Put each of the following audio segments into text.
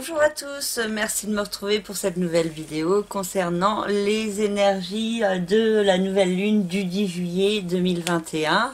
Bonjour à tous, merci de me retrouver pour cette nouvelle vidéo concernant les énergies de la nouvelle lune du 10 juillet 2021.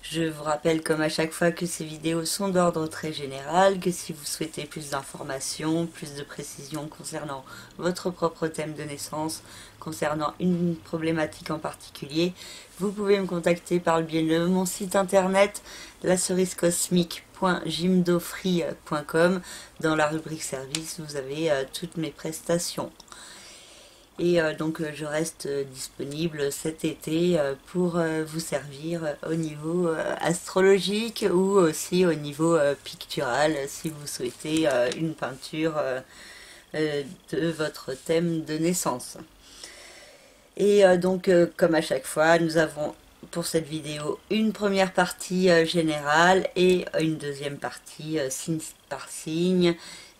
Je vous rappelle comme à chaque fois que ces vidéos sont d'ordre très général, que si vous souhaitez plus d'informations, plus de précisions concernant votre propre thème de naissance, concernant une problématique en particulier, vous pouvez me contacter par le biais de mon site internet lacerisecosmique.jimdofree.com. Dans la rubrique service, vous avez toutes mes prestations. Et donc je reste disponible cet été pour vous servir au niveau astrologique ou aussi au niveau pictural si vous souhaitez une peinture de votre thème de naissance. Et donc comme à chaque fois, nous avons pour cette vidéo une première partie générale et une deuxième partie signe par signe.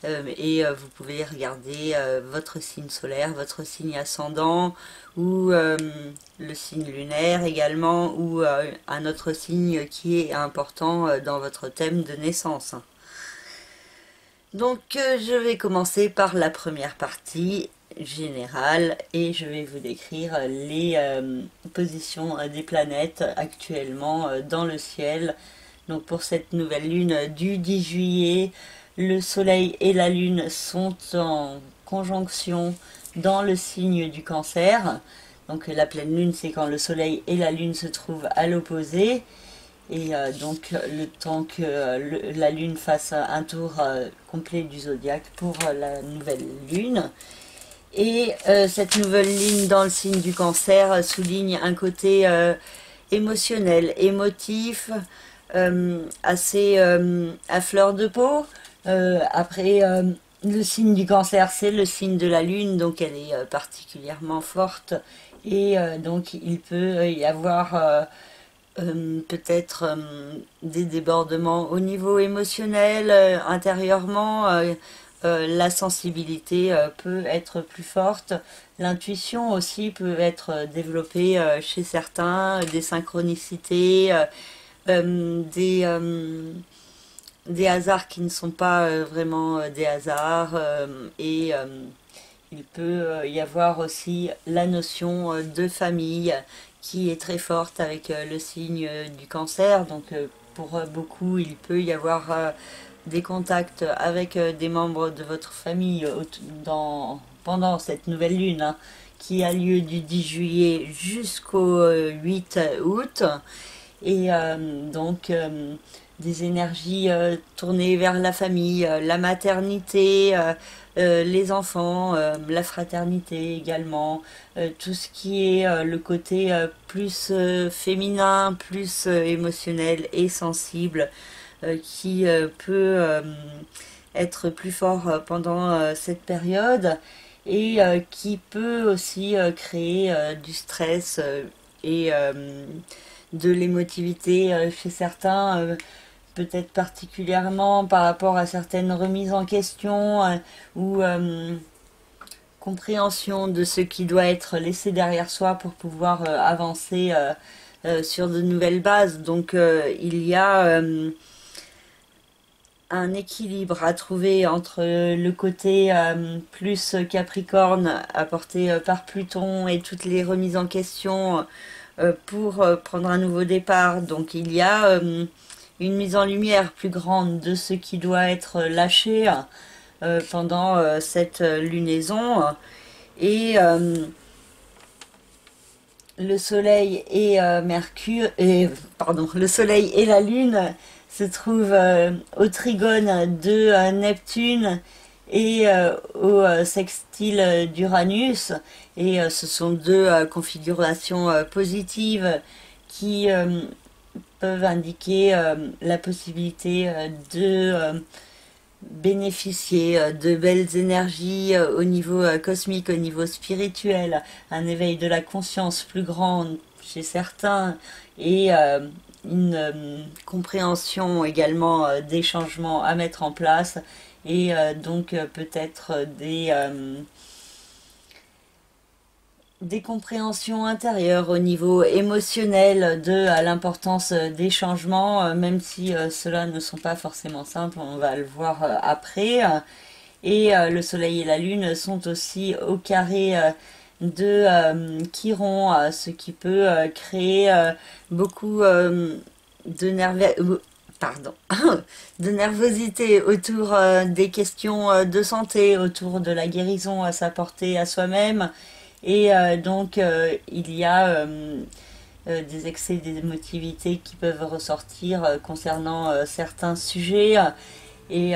Vous pouvez regarder votre signe solaire, votre signe ascendant ou le signe lunaire également ou un autre signe qui est important dans votre thème de naissance. Donc je vais commencer par la première partie générale et je vais vous décrire les positions des planètes actuellement dans le ciel. Donc pour cette nouvelle lune du 10 juillet, le soleil et la lune sont en conjonction dans le signe du Cancer. Donc la pleine lune, c'est quand le soleil et la lune se trouvent à l'opposé. Et donc le temps que la lune fasse un tour complet du zodiaque pour la nouvelle lune. Et cette nouvelle ligne dans le signe du Cancer souligne un côté émotionnel, émotif, assez à fleur de peau. Après, le signe du Cancer, c'est le signe de la lune, donc elle est particulièrement forte. Et donc il peut y avoir peut-être des débordements au niveau émotionnel, intérieurement. La sensibilité peut être plus forte. L'intuition aussi peut être développée chez certains, des synchronicités, des hasards qui ne sont pas vraiment des hasards. Il peut y avoir aussi la notion de famille qui est très forte avec le signe du Cancer. Donc pour beaucoup, il peut y avoir des contacts avec des membres de votre famille pendant cette nouvelle lune hein, qui a lieu du 10 juillet jusqu'au 8 août. Et donc des énergies tournées vers la famille, la maternité, les enfants, la fraternité également, tout ce qui est le côté plus féminin, plus émotionnel et sensible qui peut être plus fort pendant cette période et qui peut aussi créer du stress et de l'émotivité chez certains, peut-être particulièrement par rapport à certaines remises en question ou compréhension de ce qui doit être laissé derrière soi pour pouvoir avancer sur de nouvelles bases. Donc il y a un équilibre à trouver entre le côté plus Capricorne apporté par Pluton et toutes les remises en question pour prendre un nouveau départ. Donc il y a une mise en lumière plus grande de ce qui doit être lâché pendant cette lunaison. Et le soleil et le soleil et la lune se trouvent au trigone de Neptune et au sextile d'Uranus. Et ce sont deux configurations positives qui peuvent indiquer la possibilité de bénéficier de belles énergies au niveau cosmique, au niveau spirituel, un éveil de la conscience plus grand chez certains et une compréhension également des changements à mettre en place et donc peut-être des compréhensions intérieures au niveau émotionnel de l'importance des changements, même si ceux-là ne sont pas forcément simples, on va le voir après. Et le soleil et la lune sont aussi au carré de Chiron, ce qui peut créer beaucoup pardon, de nervosité autour des questions de santé, autour de la guérison à s'apporter à soi-même. Et donc, il y a des excès d'émotivité qui peuvent ressortir concernant certains sujets. Et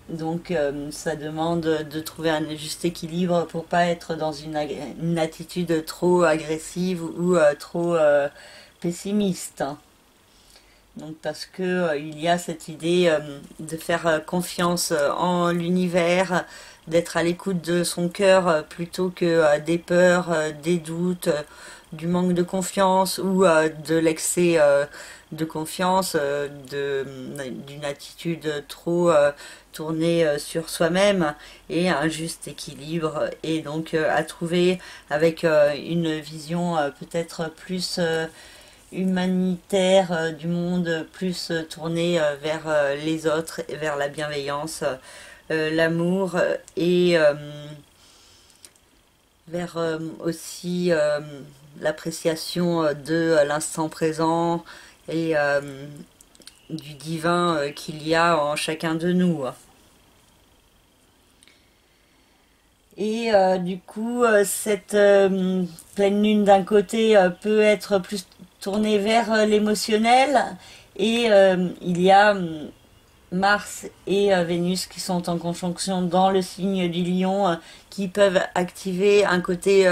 donc, ça demande de trouver un juste équilibre pour pas être dans une attitude trop agressive ou trop pessimiste. Donc parce que il y a cette idée de faire confiance en l'univers, d'être à l'écoute de son cœur plutôt que des peurs, des doutes, du manque de confiance ou de l'excès de confiance, d'une attitude trop tournée sur soi-même, et un juste équilibre, et donc à trouver avec une vision peut-être plus humanitaire du monde, plus tourné vers les autres, vers la bienveillance, l'amour, et vers aussi l'appréciation de l'instant présent et du divin qu'il y a en chacun de nous. Et du coup, cette pleine lune d'un côté peut être plus tournée vers l'émotionnel, et il y a Mars et Vénus qui sont en conjonction dans le signe du Lion, qui peuvent activer un côté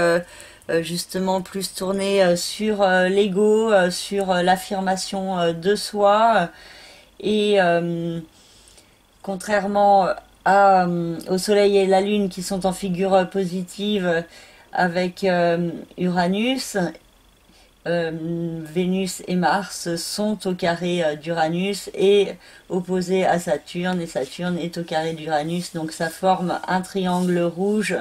justement plus tourné sur l'ego, sur l'affirmation de soi, et contrairement au Soleil et la Lune qui sont en figure positive avec Uranus, Vénus et Mars sont au carré d'Uranus et opposés à Saturne, et Saturne est au carré d'Uranus, donc ça forme un triangle rouge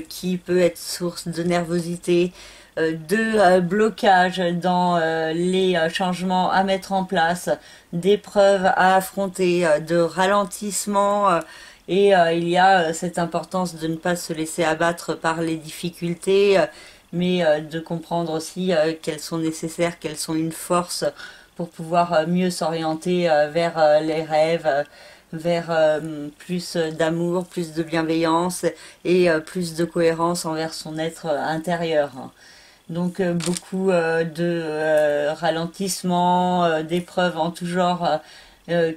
qui peut être source de nervosité, de blocage dans les changements à mettre en place, d'épreuves à affronter, de ralentissement. Et il y a cette importance de ne pas se laisser abattre par les difficultés, mais de comprendre aussi qu'elles sont nécessaires, qu'elles sont une force pour pouvoir mieux s'orienter vers les rêves, vers plus d'amour, plus de bienveillance, et plus de cohérence envers son être intérieur. Donc beaucoup de ralentissements, d'épreuves en tout genre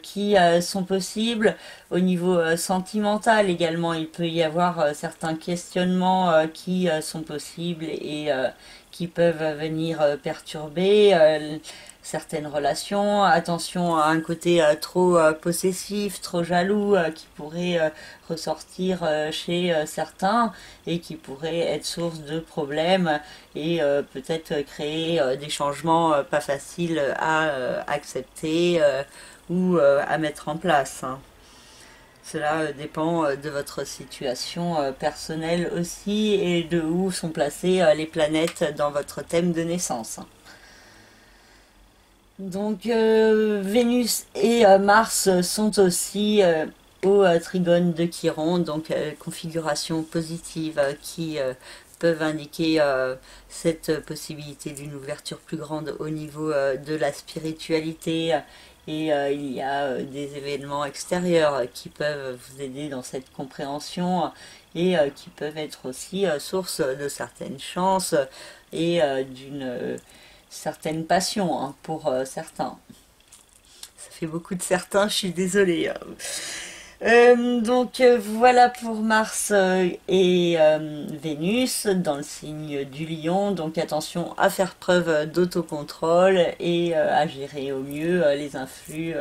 qui sont possibles. Au niveau sentimental également, il peut y avoir certains questionnements qui sont possibles et qui peuvent venir perturber certaines relations. Attention à un côté trop possessif, trop jaloux qui pourrait ressortir chez certains, et qui pourrait être source de problèmes, et peut-être créer des changements pas faciles à accepter ou à mettre en place. Cela dépend de votre situation personnelle aussi, et de où sont placées les planètes dans votre thème de naissance. Donc Vénus et Mars sont aussi au trigone de Chiron, donc configuration positive qui peuvent indiquer cette possibilité d'une ouverture plus grande au niveau de la spiritualité. Et il y a des événements extérieurs qui peuvent vous aider dans cette compréhension, et qui peuvent être aussi source de certaines chances et d'une certaine passion pour certains. Ça fait beaucoup de certains, je suis désolée. Donc voilà pour Mars et Vénus dans le signe du Lion. Donc attention à faire preuve d'autocontrôle et à gérer au mieux les influx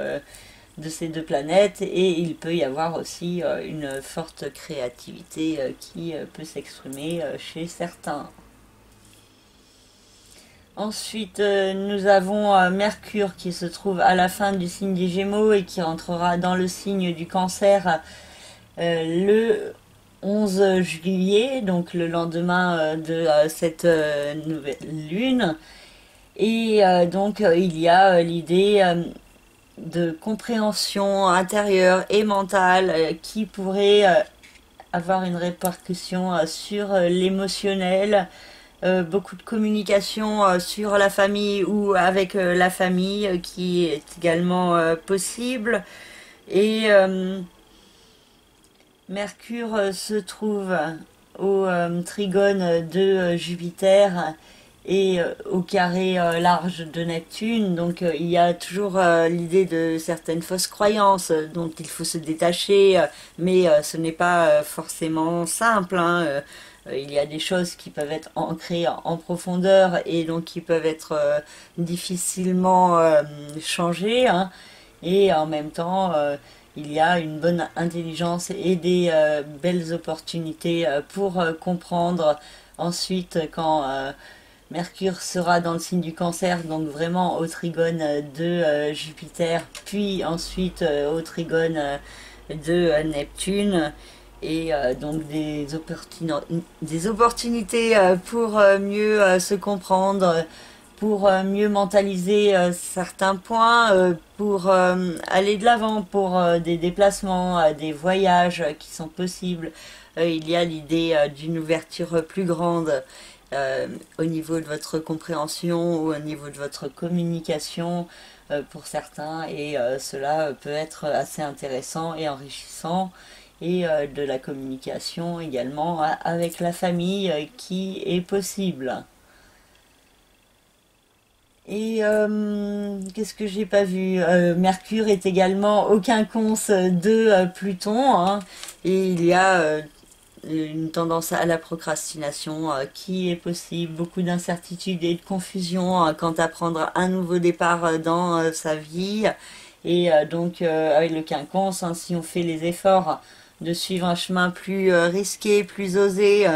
de ces deux planètes. Et il peut y avoir aussi une forte créativité qui peut s'exprimer chez certains. Ensuite, nous avons Mercure qui se trouve à la fin du signe des Gémeaux et qui entrera dans le signe du Cancer le 11 juillet, donc le lendemain de cette nouvelle lune. Et donc il y a l'idée de compréhension intérieure et mentale qui pourrait avoir une répercussion sur l'émotionnel, beaucoup de communication sur la famille ou avec la famille qui est également possible. Et Mercure se trouve au trigone de Jupiter et au carré large de Neptune. Donc il y a toujours l'idée de certaines fausses croyances dont il faut se détacher, mais ce n'est pas forcément simple, hein. Il y a des choses qui peuvent être ancrées en profondeur et donc qui peuvent être difficilement changées, hein. Et en même temps, il y a une bonne intelligence et des belles opportunités pour comprendre ensuite quand Mercure sera dans le signe du Cancer, donc vraiment au trigone de Jupiter, puis ensuite au trigone de Neptune, et donc des opportunités pour mieux se comprendre, pour mieux mentaliser certains points, pour aller de l'avant, pour des déplacements, des voyages qui sont possibles. Il y a l'idée d'une ouverture plus grande au niveau de votre compréhension ou au niveau de votre communication pour certains, et cela peut être assez intéressant et enrichissant, et de la communication également avec la famille qui est possible. Et qu'est-ce que j'ai pas vu? Mercure est également au quinconce de Pluton, hein, et il y a une tendance à la procrastination qui est possible, beaucoup d'incertitudes et de confusion quant à prendre un nouveau départ dans sa vie. Et donc avec le quinconce, hein, si on fait les efforts de suivre un chemin plus risqué, plus osé,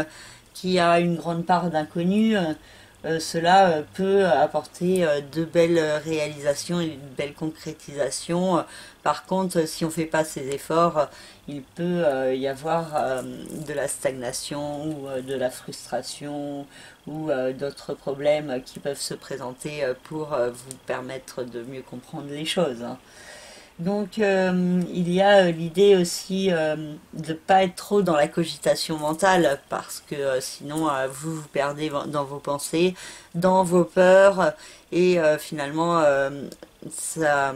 qui a une grande part d'inconnu, cela peut apporter de belles réalisations et de belles concrétisations. Par contre, si on ne fait pas ces efforts, il peut y avoir de la stagnation ou de la frustration ou d'autres problèmes qui peuvent se présenter pour vous permettre de mieux comprendre les choses, hein. Donc il y a l'idée aussi de ne pas être trop dans la cogitation mentale, parce que sinon vous vous perdez dans vos pensées, dans vos peurs, et finalement ça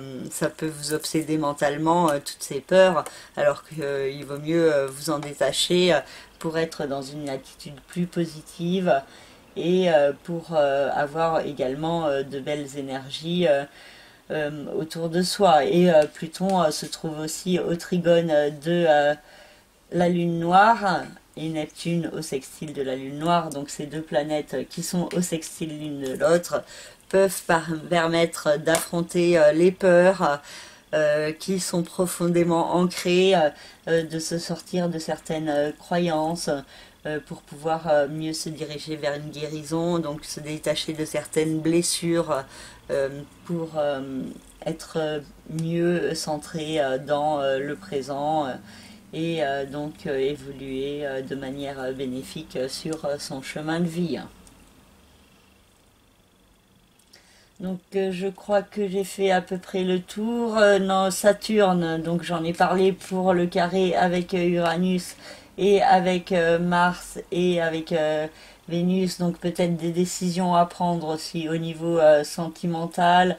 peut vous obséder mentalement, toutes ces peurs, alors qu'il vaut mieux vous en détacher pour être dans une attitude plus positive, et pour avoir également de belles énergies autour de soi. Et Pluton se trouve aussi au trigone de la Lune noire, et Neptune au sextile de la Lune noire. Donc ces deux planètes qui sont au sextile l'une de l'autre peuvent permettre d'affronter les peurs qui sont profondément ancrées, de se sortir de certaines croyances, pour pouvoir mieux se diriger vers une guérison, donc se détacher de certaines blessures pour être mieux centré dans le présent, et donc évoluer de manière bénéfique sur son chemin de vie. Donc je crois que j'ai fait à peu près le tour. Non, Saturne, donc j'en ai parlé pour le carré avec Uranus et avec Mars et avec Vénus, donc peut-être des décisions à prendre aussi au niveau sentimental,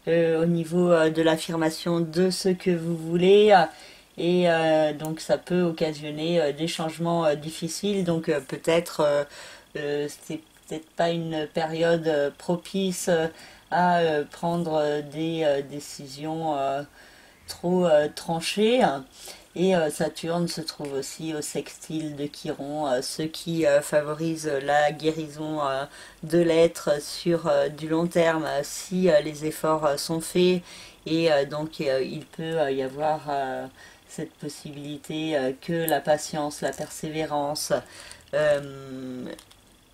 au niveau de l'affirmation de ce que vous voulez. Et donc ça peut occasionner des changements difficiles, donc peut-être c'est peut-être pas une période propice à prendre des décisions trop tranchées. Et Saturne se trouve aussi au sextile de Chiron, ce qui favorise la guérison de l'être sur du long terme si les efforts sont faits. Et donc il peut y avoir cette possibilité que la patience, la persévérance,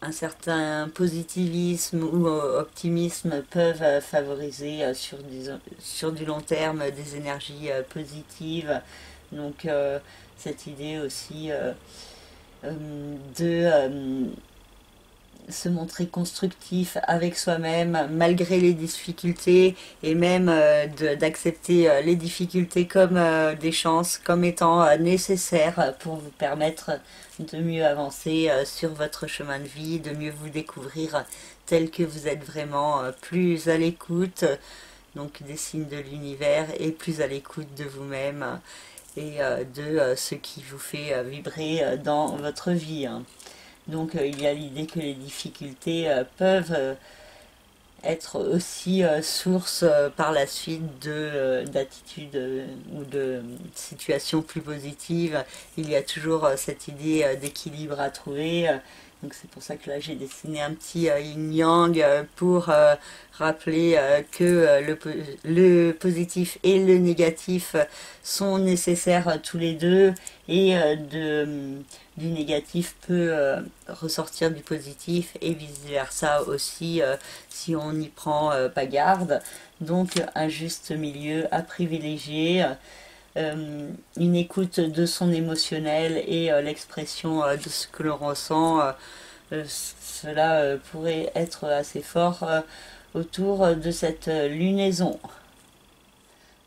un certain positivisme ou optimisme peuvent favoriser sur du long terme des énergies positives. Donc cette idée aussi de se montrer constructif avec soi-même malgré les difficultés et même d'accepter les difficultés comme des chances, comme étant nécessaires pour vous permettre de mieux avancer sur votre chemin de vie, de mieux vous découvrir tel que vous êtes vraiment, plus à l'écoute donc des signes de l'univers et plus à l'écoute de vous-même et de ce qui vous fait vibrer dans votre vie. Donc il y a l'idée que les difficultés peuvent être aussi source par la suite d'attitudes ou de situations plus positives. Il y a toujours cette idée d'équilibre à trouver. Donc c'est pour ça que là j'ai dessiné un petit yin-yang pour rappeler que le positif et le négatif sont nécessaires tous les deux et du négatif peut ressortir du positif et vice versa aussi si on n'y prend pas garde. Donc un juste milieu à privilégier. Une écoute de son émotionnel et l'expression de ce que l'on ressent, cela pourrait être assez fort autour de cette lunaison.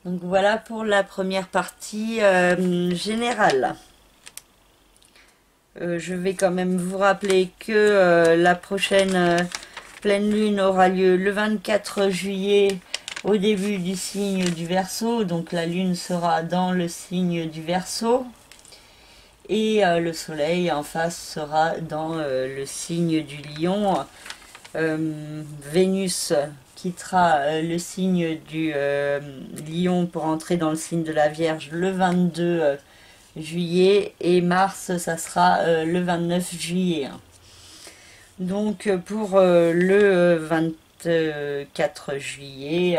Donc voilà pour la première partie générale. Je vais quand même vous rappeler que la prochaine pleine lune aura lieu le 24 juillet au début du signe du Verseau, donc la lune sera dans le signe du Verseau et le soleil en face sera dans le signe du Lion. Vénus quittera le signe du Lion pour entrer dans le signe de la Vierge le 22 juillet et Mars ça sera le 29 juillet. Donc pour le 24 juillet,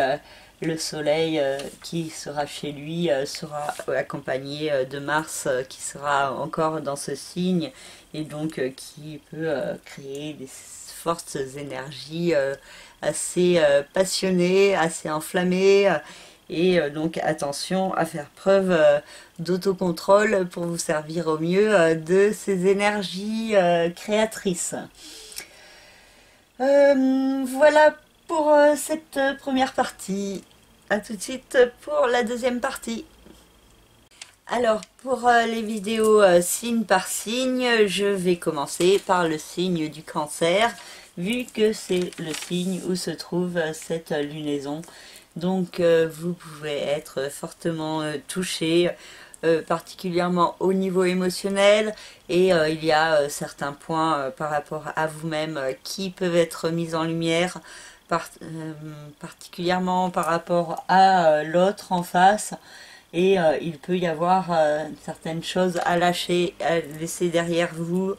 le soleil qui sera chez lui sera accompagné de Mars qui sera encore dans ce signe et donc qui peut créer des fortes énergies assez passionnées, assez enflammées et donc attention à faire preuve d'autocontrôle pour vous servir au mieux de ces énergies créatrices. Voilà pour cette première partie. A tout de suite pour la deuxième partie. Alors pour les vidéos signe par signe, je vais commencer par le signe du Cancer, vu que c'est le signe où se trouve cette lunaison. Donc vous pouvez être fortement touché, particulièrement au niveau émotionnel et il y a certains points par rapport à vous-même qui peuvent être mis en lumière, particulièrement par rapport à l'autre en face et il peut y avoir certaines choses à lâcher, à laisser derrière vous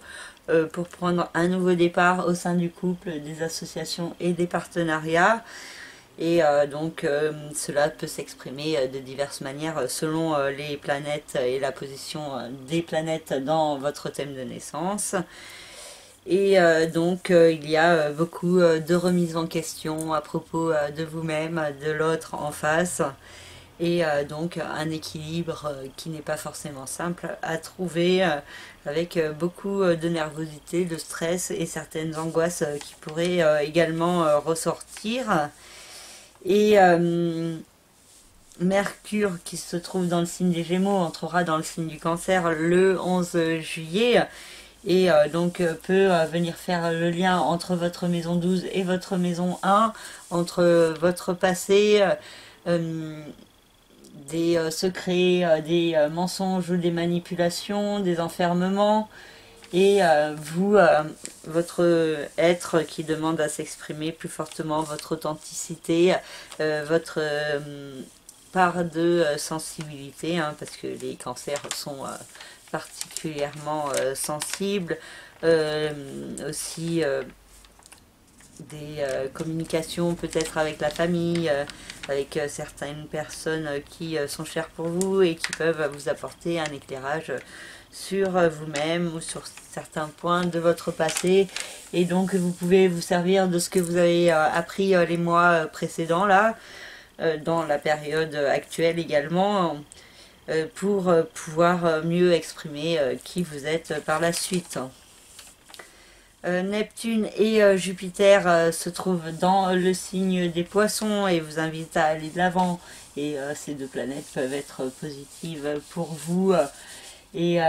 pour prendre un nouveau départ au sein du couple, des associations et des partenariats. Et donc cela peut s'exprimer de diverses manières selon les planètes et la position des planètes dans votre thème de naissance. Et donc il y a beaucoup de remises en question à propos de vous-même, de l'autre en face. Et donc un équilibre qui n'est pas forcément simple à trouver avec beaucoup de nervosité, de stress et certaines angoisses qui pourraient également ressortir. Et Mercure qui se trouve dans le signe des Gémeaux entrera dans le signe du Cancer le 11 juillet et donc peut venir faire le lien entre votre maison 12 et votre maison 1, entre votre passé, des secrets, des mensonges ou des manipulations, des enfermements. Et vous, votre être qui demande à s'exprimer plus fortement, votre authenticité, votre part de sensibilité, hein, parce que les cancers sont particulièrement sensibles, aussi des communications peut-être avec la famille, avec certaines personnes qui sont chères pour vous et qui peuvent vous apporter un éclairage sur vous-même ou sur certains points de votre passé et donc vous pouvez vous servir de ce que vous avez appris les mois précédents là, dans la période actuelle également, pour pouvoir mieux exprimer qui vous êtes par la suite. Neptune et Jupiter se trouvent dans le signe des Poissons et vous invitent à aller de l'avant. Et ces deux planètes peuvent être positives pour vous. Et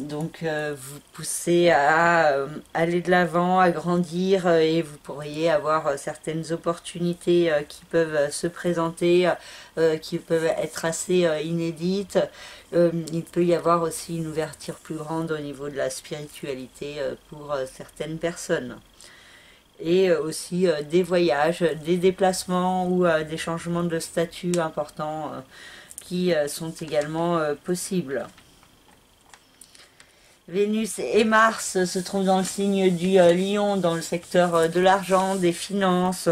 donc vous poussez à aller de l'avant, à grandir et vous pourriez avoir certaines opportunités qui peuvent se présenter, qui peuvent être assez inédites. Il peut y avoir aussi une ouverture plus grande au niveau de la spiritualité pour certaines personnes. Et aussi des voyages, des déplacements ou des changements de statut importants qui sont également possibles. Vénus et Mars se trouvent dans le signe du Lion, dans le secteur de l'argent, des finances,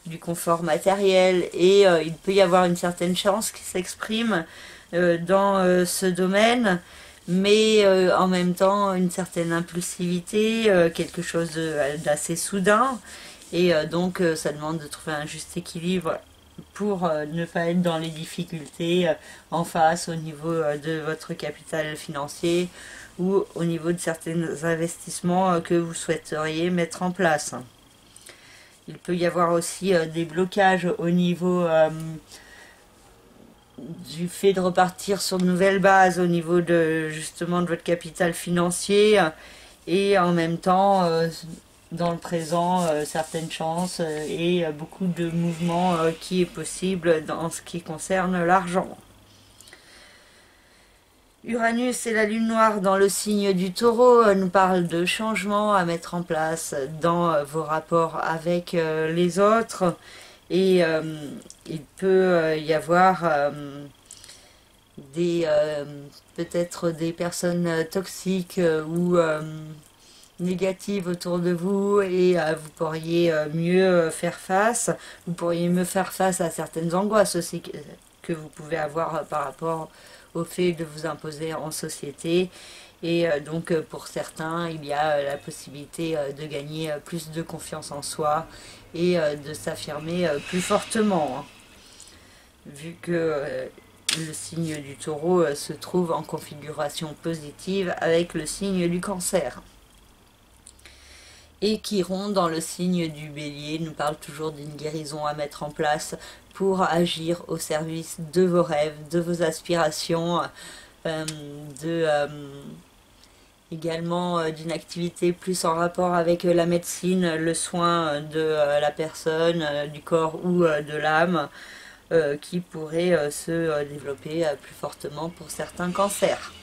du confort matériel, et il peut y avoir une certaine chance qui s'exprime dans ce domaine, mais en même temps une certaine impulsivité, quelque chose d'assez soudain, et donc ça demande de trouver un juste équilibre pour ne pas être dans les difficultés en face au niveau de votre capital financier ou au niveau de certains investissements que vous souhaiteriez mettre en place. Il peut y avoir aussi des blocages au niveau du fait de repartir sur de nouvelles bases, au niveau de justement de votre capital financier et en même temps dans le présent certaines chances et beaucoup de mouvements qui est possible dans ce qui concerne l'argent. Uranus et la lune noire dans le signe du Taureau nous parlent de changements à mettre en place dans vos rapports avec les autres et il peut y avoir des peut-être des personnes toxiques ou négatives autour de vous et vous pourriez mieux faire face, vous pourriez mieux faire face à certaines angoisses aussi que vous pouvez avoir par rapport au fait de vous imposer en société. Et donc pour certains, il y a la possibilité de gagner plus de confiance en soi et de s'affirmer plus fortement, hein, vu que le signe du Taureau se trouve en configuration positive avec le signe du Cancer. Et Chiron dans le signe du Bélier nous parle toujours d'une guérison à mettre en place pour agir au service de vos rêves, de vos aspirations, également d'une activité plus en rapport avec la médecine, le soin de la personne, du corps ou de l'âme, qui pourrait se développer plus fortement pour certains cancers.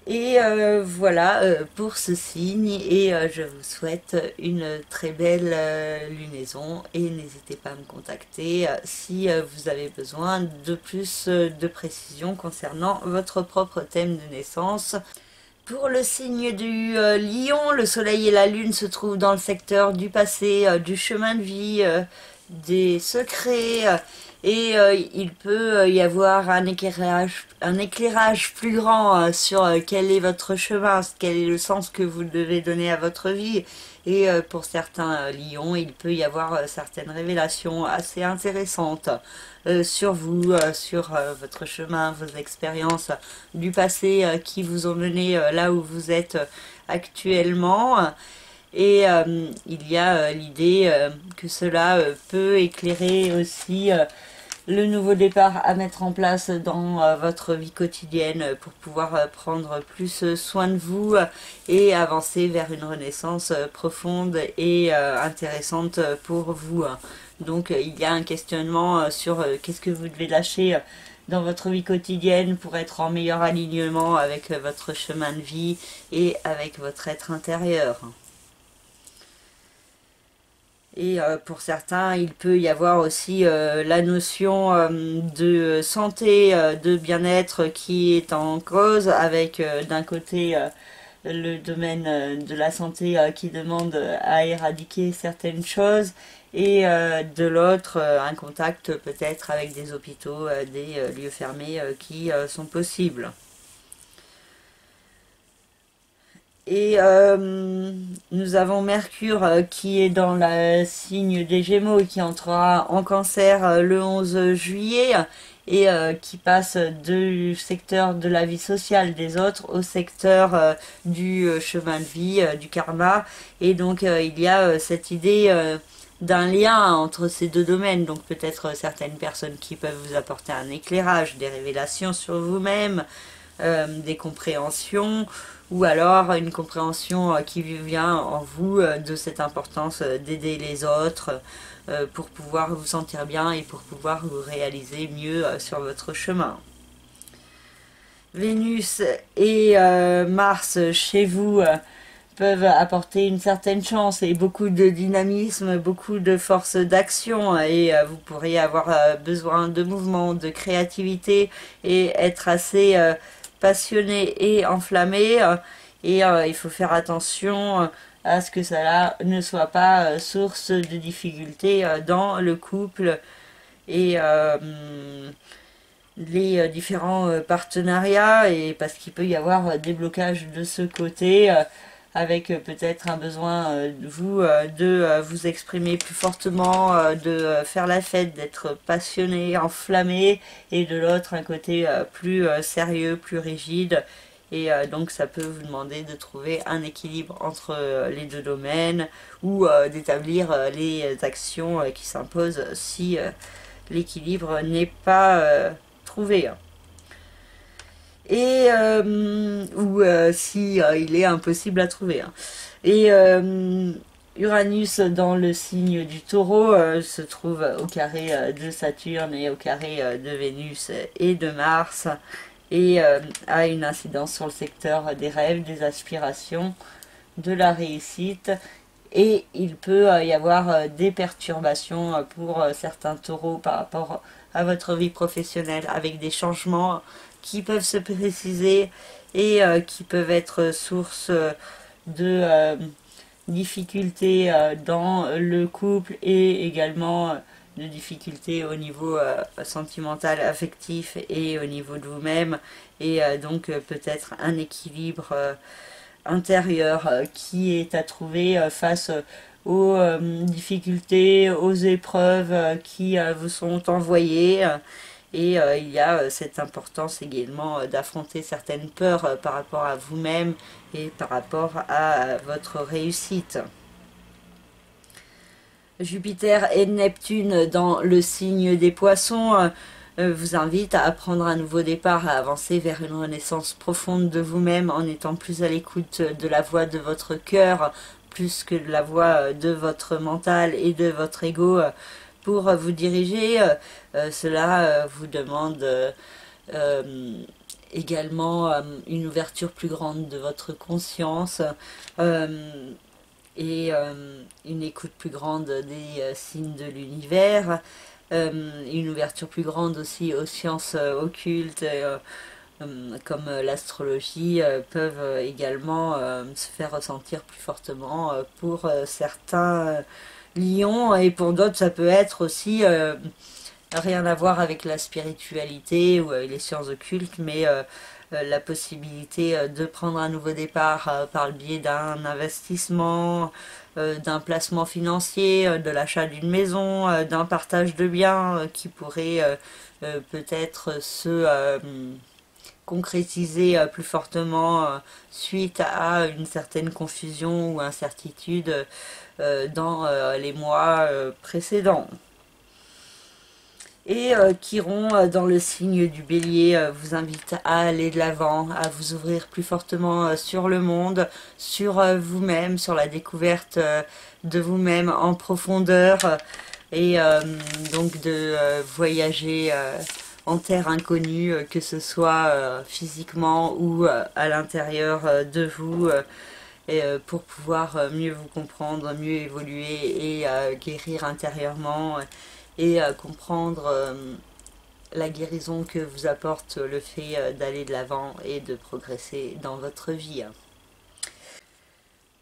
Et voilà pour ce signe et je vous souhaite une très belle lunaison et n'hésitez pas à me contacter si vous avez besoin de plus de précisions concernant votre propre thème de naissance. Pour le signe du Lion, le soleil et la lune se trouvent dans le secteur du passé, du chemin de vie, des secrets et il peut y avoir un éclairage plus grand sur quel est votre chemin, quel est le sens que vous devez donner à votre vie. Et pour certains lions, il peut y avoir certaines révélations assez intéressantes sur vous, sur votre chemin, vos expériences du passé qui vous ont mené là où vous êtes actuellement. Et il y a l'idée que cela peut éclairer aussi le nouveau départ à mettre en place dans votre vie quotidienne pour pouvoir prendre plus soin de vous et avancer vers une renaissance profonde et intéressante pour vous. Donc il y a un questionnement sur qu'est-ce que vous devez lâcher dans votre vie quotidienne pour être en meilleur alignement avec votre chemin de vie et avec votre être intérieur. Et pour certains, il peut y avoir aussi la notion de santé, de bien-être qui est en cause, avec d'un côté le domaine de la santé qui demande à éradiquer certaines choses, et de l'autre un contact peut-être avec des hôpitaux, des lieux fermés qui sont possibles. Et nous avons Mercure qui est dans le signe des Gémeaux et qui entrera en Cancer le 11 juillet et qui passe du secteur de la vie sociale des autres au secteur du chemin de vie, du karma. Et donc il y a cette idée d'un lien entre ces deux domaines. Donc peut-être certaines personnes qui peuvent vous apporter un éclairage, des révélations sur vous-même, des compréhensions, ou alors une compréhension qui vient en vous de cette importance d'aider les autres pour pouvoir vous sentir bien et pour pouvoir vous réaliser mieux sur votre chemin. Vénus et Mars chez vous peuvent apporter une certaine chance et beaucoup de dynamisme, beaucoup de force d'action, et vous pourriez avoir besoin de mouvement, de créativité et être assez passionné et enflammé, et il faut faire attention à ce que cela ne soit pas source de difficultés dans le couple et les différents partenariats, et parce qu'il peut y avoir des blocages de ce côté avec peut-être un besoin de vous exprimer plus fortement, de faire la fête, d'être passionné, enflammé, et de l'autre un côté plus sérieux, plus rigide. Et donc ça peut vous demander de trouver un équilibre entre les deux domaines, ou d'établir les actions qui s'imposent si l'équilibre n'est pas trouvé. Et ou si il est impossible à trouver. Et Uranus dans le signe du Taureau se trouve au carré de Saturne et au carré de Vénus et de Mars, et a une incidence sur le secteur des rêves, des aspirations, de la réussite. Et il peut y avoir des perturbations pour certains taureaux par rapport à votre vie professionnelle, avec des changements qui peuvent se préciser et qui peuvent être source de difficultés dans le couple, et également de difficultés au niveau sentimental, affectif, et au niveau de vous-même, et donc peut-être un équilibre intérieur qui est à trouver face aux difficultés, aux épreuves qui vous sont envoyées. Et il y a cette importance également d'affronter certaines peurs par rapport à vous-même et par rapport à votre réussite. Jupiter et Neptune dans le signe des Poissons vous invitent à prendre un nouveau départ, à avancer vers une renaissance profonde de vous-même, en étant plus à l'écoute de la voix de votre cœur, plus que de la voix de votre mental et de votre ego. Pour vous diriger, cela vous demande également une ouverture plus grande de votre conscience, et une écoute plus grande des signes de l'univers, une ouverture plus grande aussi aux sciences occultes, comme l'astrologie, peuvent également se faire ressentir plus fortement pour certains lions, et pour d'autres ça peut être aussi rien à voir avec la spiritualité ou les sciences occultes, mais la possibilité de prendre un nouveau départ par le biais d'un investissement, d'un placement financier, de l'achat d'une maison, d'un partage de biens qui pourrait peut-être se concrétiser plus fortement suite à une certaine confusion ou incertitude dans les mois précédents. Et Chiron dans le signe du Bélier vous invite à aller de l'avant, à vous ouvrir plus fortement sur le monde, sur vous-même, sur la découverte de vous-même en profondeur, et donc de voyager en terre inconnue, que ce soit physiquement ou à l'intérieur de vous, et pour pouvoir mieux vous comprendre, mieux évoluer et guérir intérieurement, et comprendre la guérison que vous apporte le fait d'aller de l'avant et de progresser dans votre vie.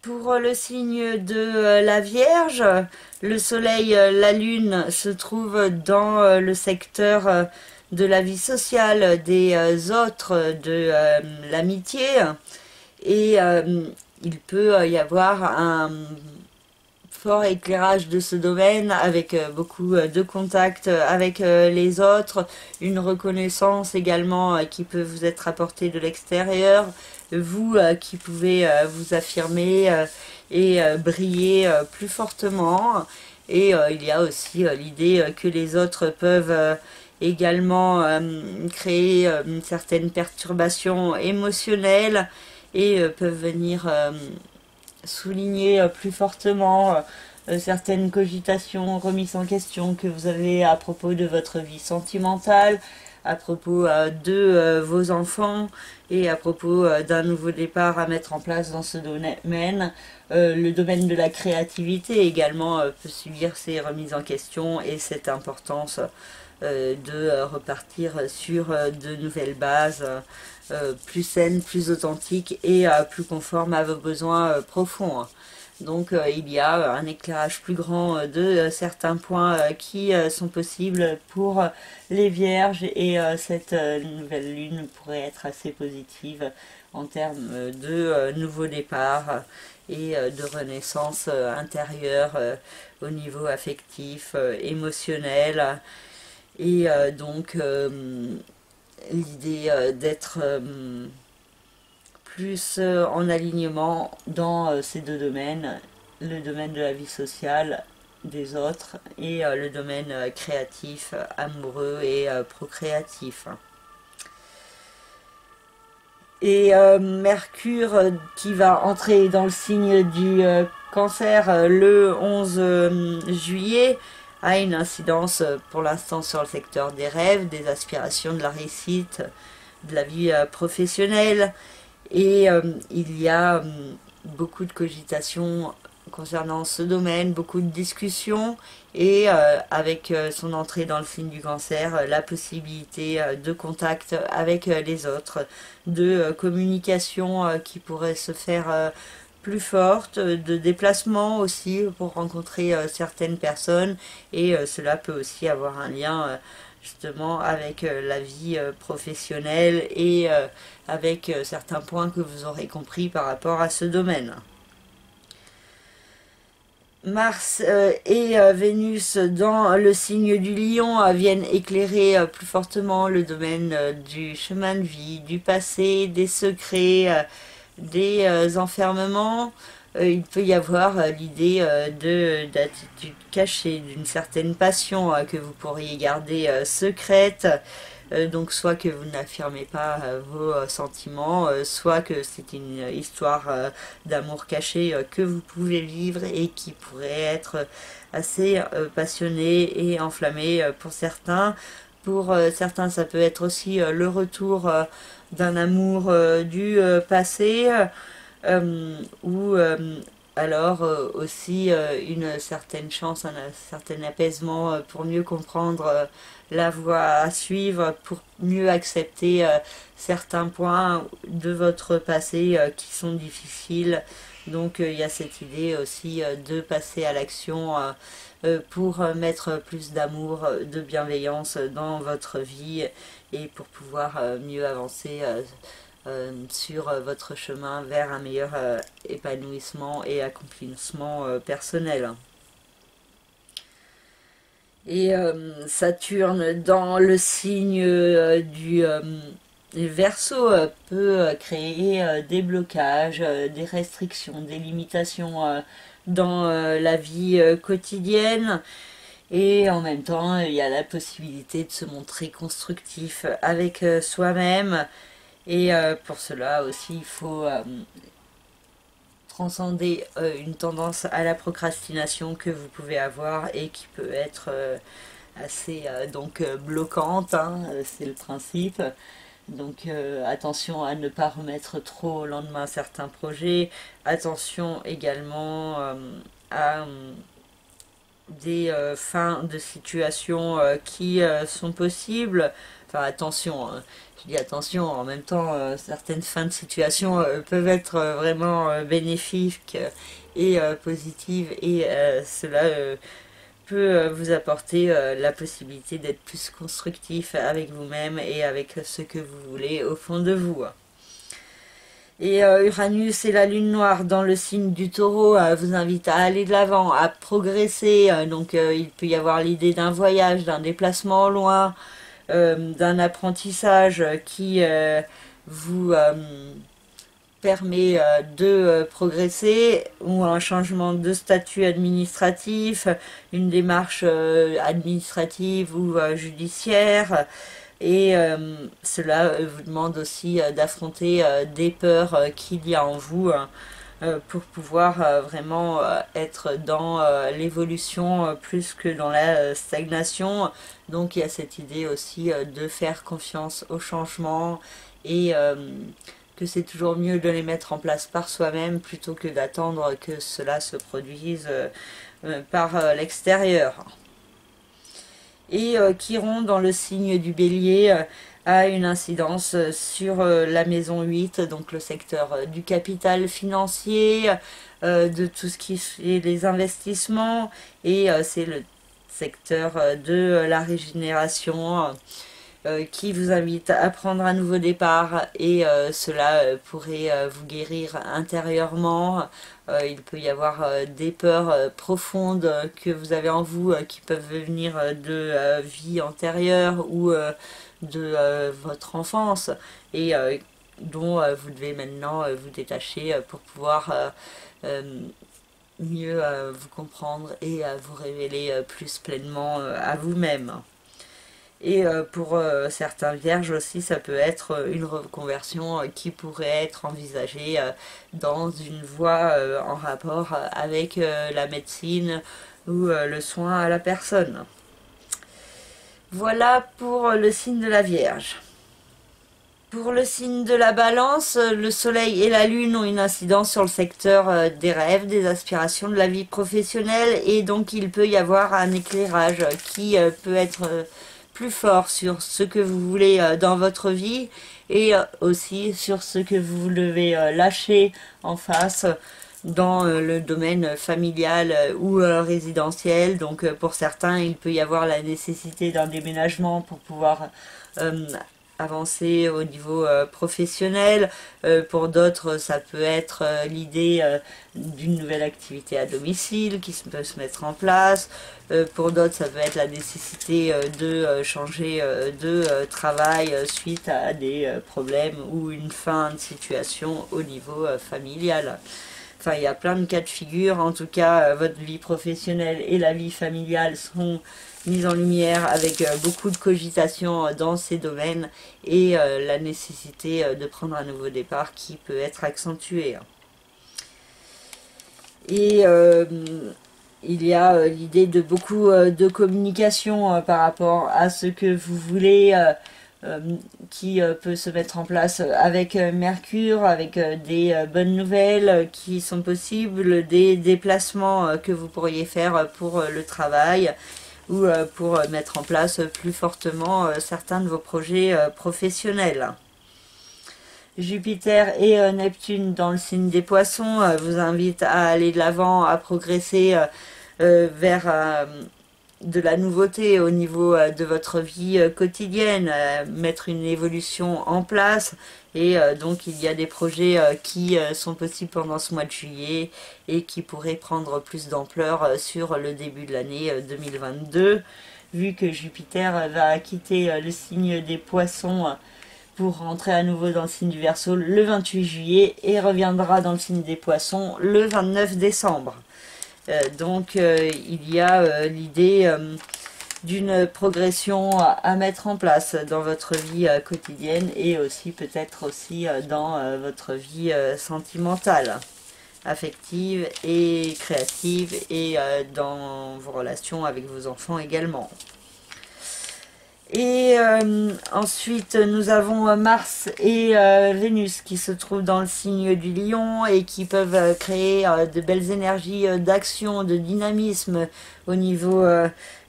Pour le signe de la Vierge, le Soleil, la Lune se trouvent dans le secteur de la vie sociale, des autres, de l'amitié, et il peut y avoir un fort éclairage de ce domaine, avec beaucoup de contacts avec les autres, une reconnaissance également qui peut vous être apportée de l'extérieur, vous qui pouvez vous affirmer et briller plus fortement. Et il y a aussi l'idée que les autres peuvent également créer une certaine perturbation émotionnelle et peuvent venir souligner plus fortement certaines cogitations, remises en question que vous avez à propos de votre vie sentimentale, à propos de vos enfants et à propos d'un nouveau départ à mettre en place dans ce domaine. Le domaine de la créativité également peut subir ces remises en question et cette importance de repartir sur de nouvelles bases plus saines, plus authentiques et plus conformes à vos besoins profonds. Donc il y a un éclairage plus grand de certains points qui sont possibles pour les vierges et cette nouvelle lune pourrait être assez positive en termes de nouveau départ et de renaissance intérieure au niveau affectif, émotionnel. Et donc l'idée d'être plus en alignement dans ces deux domaines, le domaine de la vie sociale des autres et le domaine créatif, amoureux et procréatif. Et Mercure qui va entrer dans le signe du cancer le 11 juillet a une incidence pour l'instant sur le secteur des rêves, des aspirations, de la réussite, de la vie professionnelle. Et il y a beaucoup de cogitations concernant ce domaine, beaucoup de discussions et avec son entrée dans le signe du cancer, la possibilité de contact avec les autres, de communication qui pourrait se faire plus forte, de déplacement aussi pour rencontrer certaines personnes et cela peut aussi avoir un lien justement avec la vie professionnelle et avec certains points que vous aurez compris par rapport à ce domaine. Mars et Vénus dans le signe du Lion viennent éclairer plus fortement le domaine du chemin de vie, du passé, des secrets, des enfermements. Il peut y avoir l'idée d'attitude cachée, d'une certaine passion que vous pourriez garder secrète. Donc soit que vous n'affirmez pas vos sentiments, soit que c'est une histoire d'amour caché que vous pouvez vivre et qui pourrait être assez passionnée et enflammée pour certains. Pour certains, ça peut être aussi le retour d'un amour du passé ou alors aussi une certaine chance, un certain apaisement pour mieux comprendre la voie à suivre, pour mieux accepter certains points de votre passé qui sont difficiles. Donc il y a cette idée aussi de passer à l'action pour mettre plus d'amour, de bienveillance dans votre vie et pour pouvoir mieux avancer sur votre chemin vers un meilleur épanouissement et accomplissement personnel. Et Saturne dans le signe du Verseau peut créer des blocages, des restrictions, des limitations dans la vie quotidienne. Et en même temps, il y a la possibilité de se montrer constructif avec soi-même. Et pour cela aussi, il faut transcender une tendance à la procrastination que vous pouvez avoir et qui peut être assez donc bloquante, hein, c'est le principe. Donc attention à ne pas remettre trop au lendemain certains projets. Attention également à des fins de situation qui sont possibles. Enfin attention, hein. Je dis attention, en même temps certaines fins de situation peuvent être vraiment bénéfiques et positives et cela peut vous apporter la possibilité d'être plus constructif avec vous-même et avec ce que vous voulez au fond de vous. Et Uranus et la lune noire dans le signe du taureau vous invitent à aller de l'avant, à progresser. Donc il peut y avoir l'idée d'un voyage, d'un déplacement au loin, d'un apprentissage qui vous permet de progresser, ou un changement de statut administratif, une démarche administrative ou judiciaire. Et cela vous demande aussi d'affronter des peurs qu'il y a en vous pour pouvoir vraiment être dans l'évolution plus que dans la stagnation. Donc il y a cette idée aussi de faire confiance au changement et que c'est toujours mieux de les mettre en place par soi-même plutôt que d'attendre que cela se produise par l'extérieur. Et Chiron dans le signe du Bélier a une incidence sur la maison 8, donc le secteur du capital financier, de tout ce qui est les investissements, et c'est le secteur de la régénération qui vous invite à prendre un nouveau départ, et cela pourrait vous guérir intérieurement. Il peut y avoir des peurs profondes que vous avez en vous qui peuvent venir de vie antérieure ou de votre enfance, et dont vous devez maintenant vous détacher pour pouvoir mieux vous comprendre et vous révéler plus pleinement à vous-même. Et pour certains vierges aussi, ça peut être une reconversion qui pourrait être envisagée dans une voie en rapport avec la médecine ou le soin à la personne. Voilà pour le signe de la Vierge. Pour le signe de la Balance, le Soleil et la Lune ont une incidence sur le secteur des rêves, des aspirations, de la vie professionnelle, et donc il peut y avoir un éclairage qui peut être plus fort sur ce que vous voulez dans votre vie, et aussi sur ce que vous devez lâcher en face dans le domaine familial ou résidentiel. Donc pour certains, il peut y avoir la nécessité d'un déménagement pour pouvoir avancer au niveau professionnel. Pour d'autres, ça peut être l'idée d'une nouvelle activité à domicile qui peut se mettre en place. Pour d'autres, ça peut être la nécessité de changer de travail suite à des problèmes ou une fin de situation au niveau familial. Enfin, il y a plein de cas de figure. En tout cas, votre vie professionnelle et la vie familiale sont mises en lumière avec beaucoup de cogitation dans ces domaines, et la nécessité de prendre un nouveau départ qui peut être accentuée. Et il y a l'idée de beaucoup de communication par rapport à ce que vous voulez, qui peut se mettre en place avec Mercure, avec des bonnes nouvelles qui sont possibles, des déplacements que vous pourriez faire pour le travail, ou pour mettre en place plus fortement certains de vos projets professionnels. Jupiter et Neptune dans le signe des Poissons vous invitent à aller de l'avant, à progresser vers de la nouveauté au niveau de votre vie quotidienne, mettre une évolution en place. Et donc il y a des projets qui sont possibles pendant ce mois de juillet et qui pourraient prendre plus d'ampleur sur le début de l'année 2022, vu que Jupiter va quitter le signe des Poissons pour rentrer à nouveau dans le signe du Verseau le 28 juillet et reviendra dans le signe des Poissons le 29 décembre. Donc il y a l'idée d'une progression à mettre en place dans votre vie quotidienne, et aussi peut-être aussi dans votre vie sentimentale, affective et créative, et dans vos relations avec vos enfants également. Et ensuite nous avons Mars et Vénus qui se trouvent dans le signe du Lion et qui peuvent créer de belles énergies d'action, de dynamisme au niveau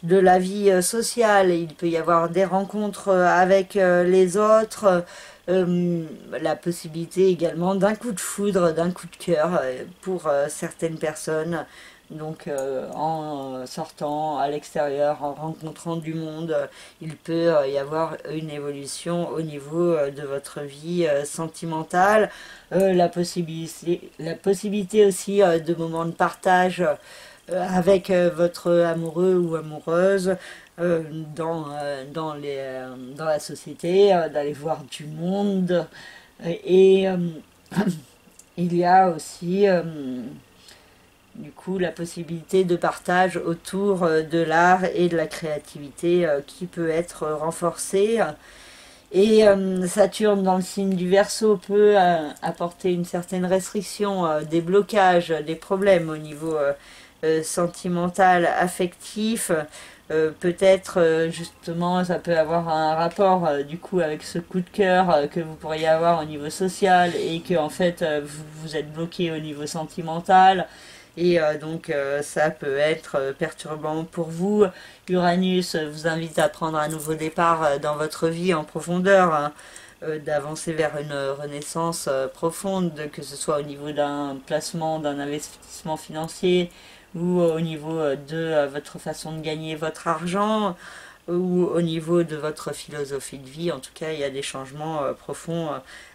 de la vie sociale. Il peut y avoir des rencontres avec les autres, la possibilité également d'un coup de foudre, d'un coup de cœur pour certaines personnes Donc en sortant à l'extérieur, en rencontrant du monde, il peut y avoir une évolution au niveau de votre vie sentimentale, la possibilité aussi de moments de partage avec votre amoureux ou amoureuse dans la société, d'aller voir du monde. Et il y a aussi du coup la possibilité de partage autour de l'art et de la créativité qui peut être renforcée. Et Saturne dans le signe du Verseau peut apporter une certaine restriction, des blocages, des problèmes au niveau sentimental, affectif. Peut-être justement ça peut avoir un rapport du coup avec ce coup de cœur que vous pourriez avoir au niveau social et que en fait vous êtes bloqué au niveau sentimental et donc ça peut être perturbant pour vous. Uranus vous invite à prendre un nouveau départ dans votre vie en profondeur, hein, d'avancer vers une renaissance profonde, que ce soit au niveau d'un placement, d'un investissement financier ou au niveau de votre façon de gagner votre argent ou au niveau de votre philosophie de vie. En tout cas, il y a des changements profonds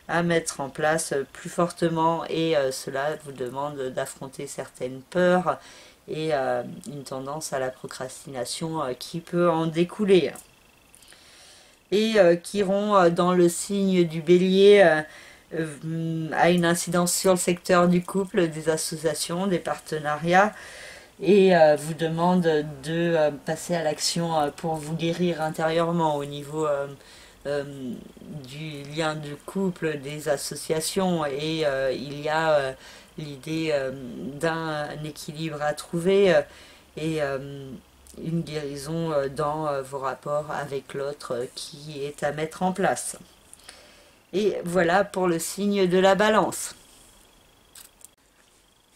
à mettre en place plus fortement et cela vous demande d'affronter certaines peurs et une tendance à la procrastination qui peut en découler. Et Chiron dans le signe du Bélier a une incidence sur le secteur du couple, des associations, des partenariats et vous demande de passer à l'action pour vous guérir intérieurement au niveau du lien de couple, des associations et il y a l'idée d'un équilibre à trouver et une guérison dans vos rapports avec l'autre qui est à mettre en place. Et voilà pour le signe de la Balance.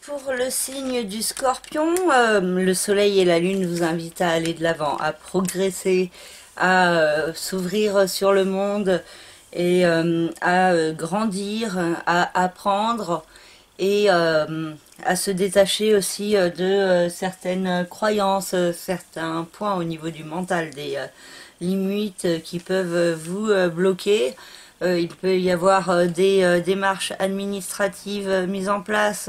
Pour le signe du Scorpion, le soleil et la lune vous invitent à aller de l'avant, à progresser, à s'ouvrir sur le monde et à grandir, à apprendre et à se détacher aussi de certaines croyances, certains points au niveau du mental, des limites qui peuvent vous bloquer. Il peut y avoir des démarches administratives mises en place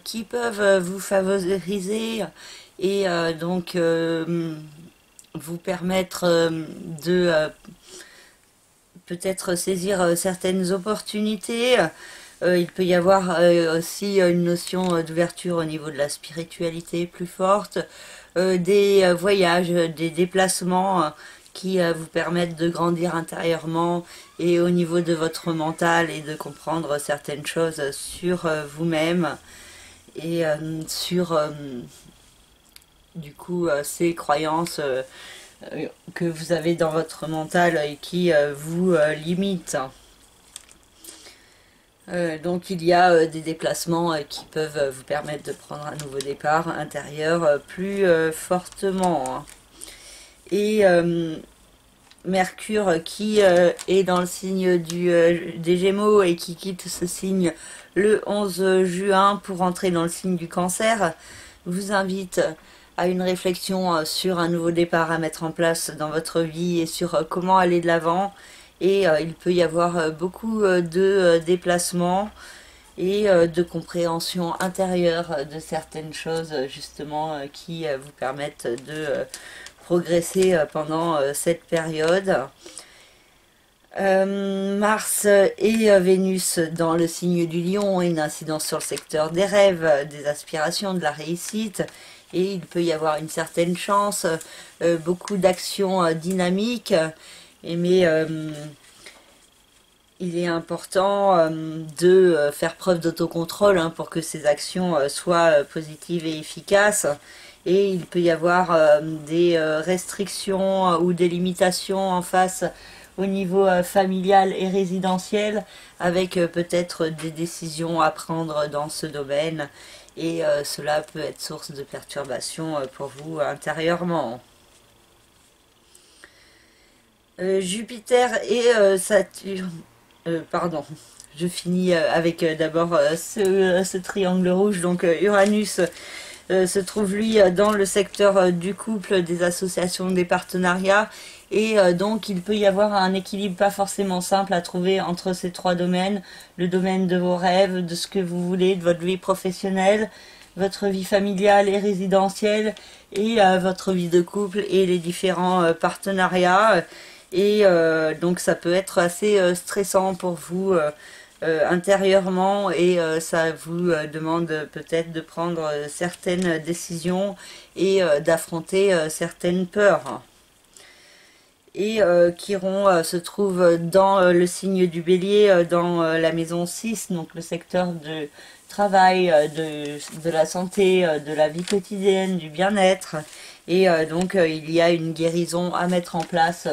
qui peuvent vous favoriser et donc vous permettre de peut-être saisir certaines opportunités. Il peut y avoir aussi une notion d'ouverture au niveau de la spiritualité plus forte, des voyages, des déplacements qui vous permettent de grandir intérieurement et au niveau de votre mental et de comprendre certaines choses sur vous-même et sur du coup ces croyances que vous avez dans votre mental et qui vous limitent. Donc il y a des déplacements qui peuvent vous permettre de prendre un nouveau départ intérieur plus fortement. Et Mercure qui est dans le signe des Gémeaux et qui quitte ce signe le 11 juin pour entrer dans le signe du Cancer, vous invite à une réflexion sur un nouveau départ à mettre en place dans votre vie et sur comment aller de l'avant. Et il peut y avoir beaucoup de déplacements et de compréhension intérieure de certaines choses justement qui vous permettent de progresser pendant cette période. Mars et Vénus dans le signe du Lion ont une incidence sur le secteur des rêves, des aspirations, de la réussite et il peut y avoir une certaine chance, beaucoup d'actions dynamiques, mais il est important de faire preuve d'autocontrôle pour que ces actions soient positives et efficaces. Et il peut y avoir des restrictions ou des limitations en face au niveau familial et résidentiel, avec peut-être des décisions à prendre dans ce domaine. Et cela peut être source de perturbation pour vous intérieurement. Jupiter et Saturne... pardon, je finis avec d'abord ce triangle rouge, donc Uranus se trouve lui dans le secteur du couple, des associations, des partenariats, et donc il peut y avoir un équilibre pas forcément simple à trouver entre ces trois domaines: le domaine de vos rêves, de ce que vous voulez, de votre vie professionnelle, votre vie familiale et résidentielle, et votre vie de couple et les différents partenariats. Et donc ça peut être assez stressant pour vous intérieurement, et ça vous demande peut-être de prendre certaines décisions et d'affronter certaines peurs. Et Chiron se trouve dans le signe du Bélier, dans la maison 6, donc le secteur de travail, de la santé, de la vie quotidienne, du bien-être. Et donc il y a une guérison à mettre en place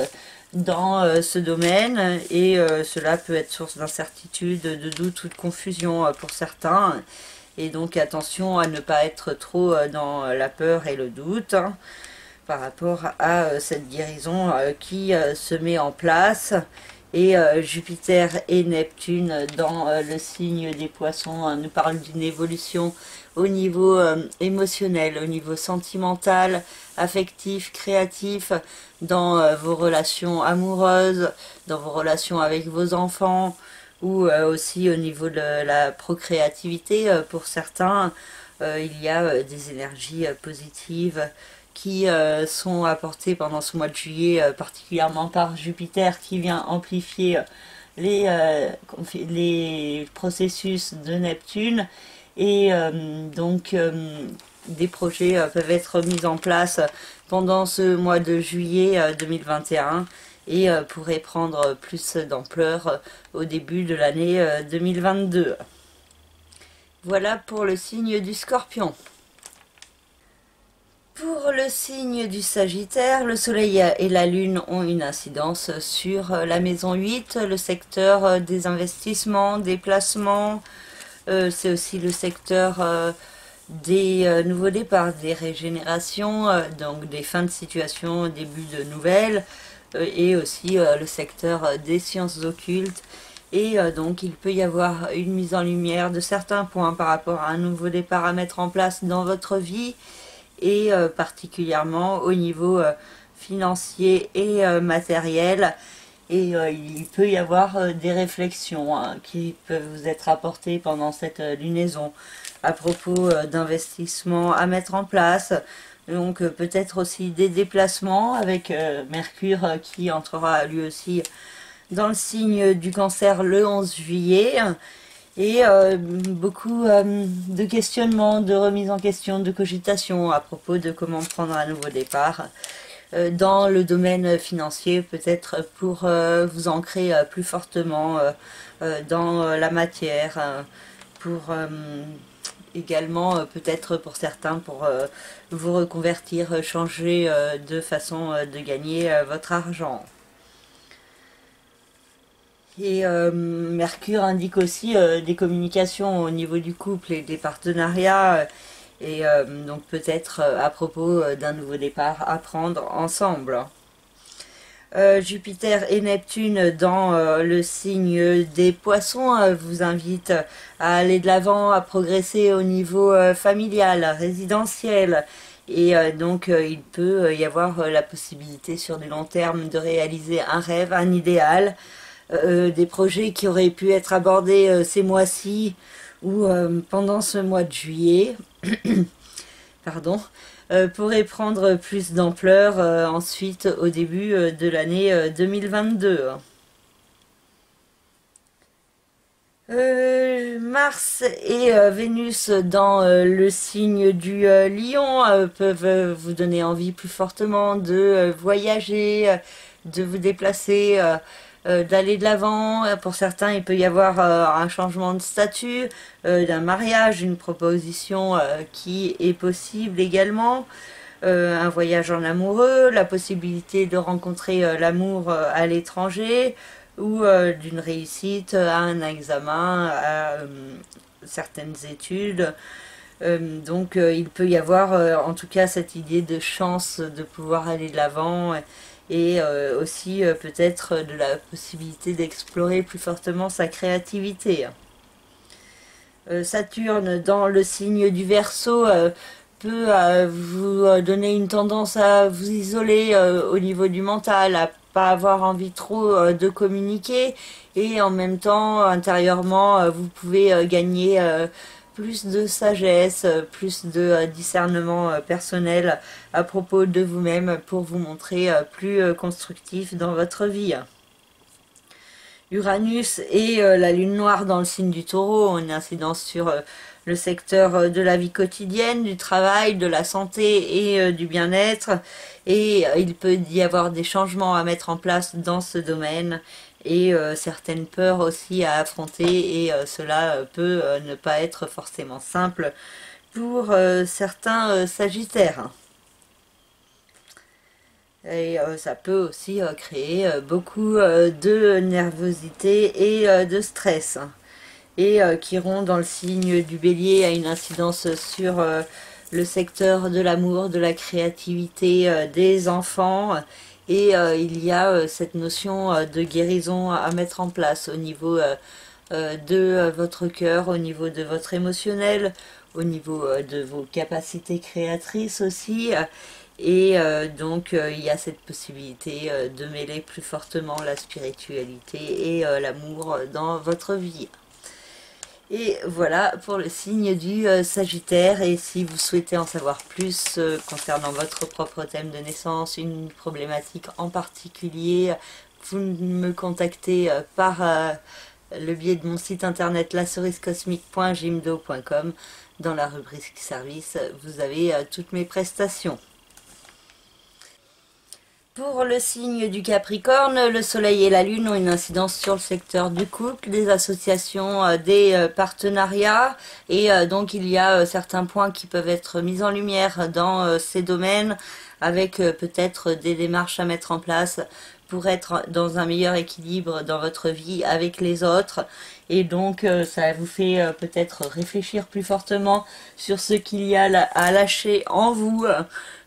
dans ce domaine, et cela peut être source d'incertitude, de doute ou de confusion pour certains. Et donc attention à ne pas être trop dans la peur et le doute, hein, par rapport à cette guérison qui se met en place. Et Jupiter et Neptune dans le signe des Poissons nous parlent d'une évolution au niveau émotionnel, au niveau sentimental, affectif, créatif, dans vos relations amoureuses, dans vos relations avec vos enfants, ou aussi au niveau de la procréativité. Pour certains, il y a des énergies positives qui sont apportées pendant ce mois de juillet, particulièrement par Jupiter, qui vient amplifier les processus de Neptune. Et donc des projets peuvent être mis en place pendant ce mois de juillet 2021, et pourraient prendre plus d'ampleur au début de l'année 2022. Voilà pour le signe du Scorpion. Pour le signe du Sagittaire, le Soleil et la Lune ont une incidence sur la maison 8, le secteur des investissements, des placements. C'est aussi le secteur des nouveaux départs, des régénérations, donc des fins de situation, début de nouvelles, et aussi le secteur des sciences occultes. Et donc il peut y avoir une mise en lumière de certains points par rapport à un nouveau départ à mettre en place dans votre vie, et particulièrement au niveau financier et matériel. Et il peut y avoir des réflexions qui peuvent vous être apportées pendant cette lunaison à propos d'investissements à mettre en place. Donc peut-être aussi des déplacements avec Mercure qui entrera lui aussi dans le signe du Cancer le 11 juillet. Et beaucoup de questionnements, de remise en question, de cogitation à propos de comment prendre un nouveau départ dans le domaine financier, peut-être pour vous ancrer plus fortement dans la matière, pour également peut-être pour certains pour vous reconvertir, changer de façon de gagner votre argent. Et Mercure indique aussi des communications au niveau du couple et des partenariats, et donc peut-être à propos d'un nouveau départ à prendre ensemble. Jupiter et Neptune dans le signe des Poissons vous invitent à aller de l'avant, à progresser au niveau familial, résidentiel. Et donc il peut y avoir la possibilité sur du long terme de réaliser un rêve, un idéal. Des projets qui auraient pu être abordés ces mois-ci ou pendant ce mois de juillet pardon, pourraient prendre plus d'ampleur ensuite au début de l'année 2022. Mars et Vénus dans le signe du Lion peuvent vous donner envie plus fortement de voyager, de vous déplacer, d'aller de l'avant. Pour certains, il peut y avoir un changement de statut, d'un mariage, une proposition qui est possible également, un voyage en amoureux, la possibilité de rencontrer l'amour à l'étranger, ou d'une réussite à un examen, à certaines études. Donc il peut y avoir en tout cas cette idée de chance de pouvoir aller de l'avant, et aussi peut-être de la possibilité d'explorer plus fortement sa créativité. Saturne dans le signe du Verseau peut vous donner une tendance à vous isoler au niveau du mental, à pas avoir envie trop de communiquer, et en même temps intérieurement vous pouvez gagner plus de sagesse, plus de discernement personnel à propos de vous-même pour vous montrer plus constructif dans votre vie. Uranus et la lune noire dans le signe du taureau ont une incidence sur le secteur de la vie quotidienne, du travail, de la santé et du bien-être. Et il peut y avoir des changements à mettre en place dans ce domaine et certaines peurs aussi à affronter. Et cela peut ne pas être forcément simple pour certains sagittaires. Et ça peut aussi créer beaucoup de nervosité et de stress. Et Chiron dans le signe du bélier a une incidence sur le secteur de l'amour, de la créativité des enfants. Et il y a cette notion de guérison à mettre en place au niveau de votre cœur, au niveau de votre émotionnel, au niveau de vos capacités créatrices aussi. Et donc il y a cette possibilité de mêler plus fortement la spiritualité et l'amour dans votre vie. Et voilà pour le signe du Sagittaire. Et si vous souhaitez en savoir plus concernant votre propre thème de naissance, une problématique en particulier, vous me contactez par le biais de mon site internet lacerisecosmique.gimdo.com. Dans la rubrique service, vous avez toutes mes prestations. Pour le signe du Capricorne, le Soleil et la Lune ont une incidence sur le secteur du couple, des associations, des partenariats. Et donc il y a certains points qui peuvent être mis en lumière dans ces domaines, avec peut-être des démarches à mettre en place pour être dans un meilleur équilibre dans votre vie avec les autres. Et donc ça vous fait peut-être réfléchir plus fortement sur ce qu'il y a à lâcher en vous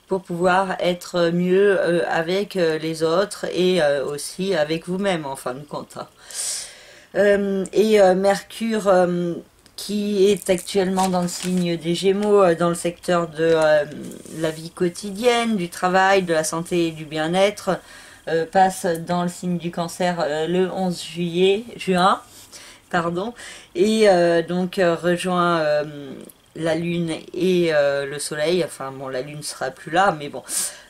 pour pouvoir être mieux avec les autres et aussi avec vous-même en fin de compte. Mercure qui est actuellement dans le signe des Gémeaux, dans le secteur de la vie quotidienne, du travail, de la santé et du bien-être, passe dans le signe du Cancer le 11 juin, pardon, et donc rejoint la Lune et le Soleil. Enfin bon, la Lune sera plus là, mais bon,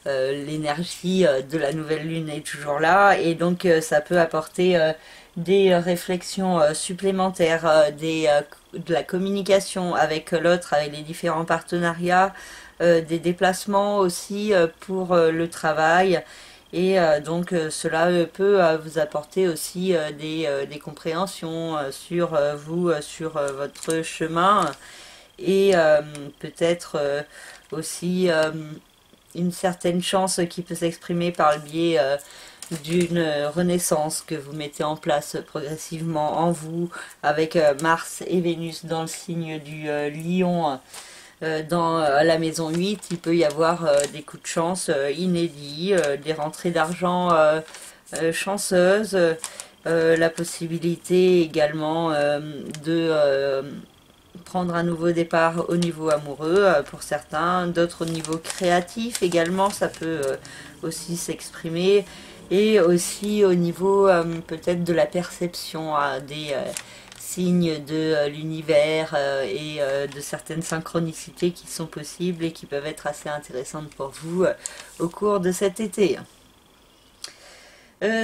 l'énergie de la nouvelle Lune est toujours là, et donc ça peut apporter des réflexions supplémentaires, de la communication avec l'autre, avec les différents partenariats, des déplacements aussi pour le travail. Et donc cela peut vous apporter aussi des compréhensions sur vous, sur votre chemin, et peut-être aussi une certaine chance qui peut s'exprimer par le biais d'une renaissance que vous mettez en place progressivement en vous, avec Mars et Vénus dans le signe du Lion. Dans la maison 8, il peut y avoir des coups de chance inédits, des rentrées d'argent chanceuses, la possibilité également de prendre un nouveau départ au niveau amoureux pour certains, d'autres au niveau créatif également, ça peut aussi s'exprimer, et aussi au niveau peut-être de la perception des signes de l'univers et de certaines synchronicités qui sont possibles et qui peuvent être assez intéressantes pour vous au cours de cet été.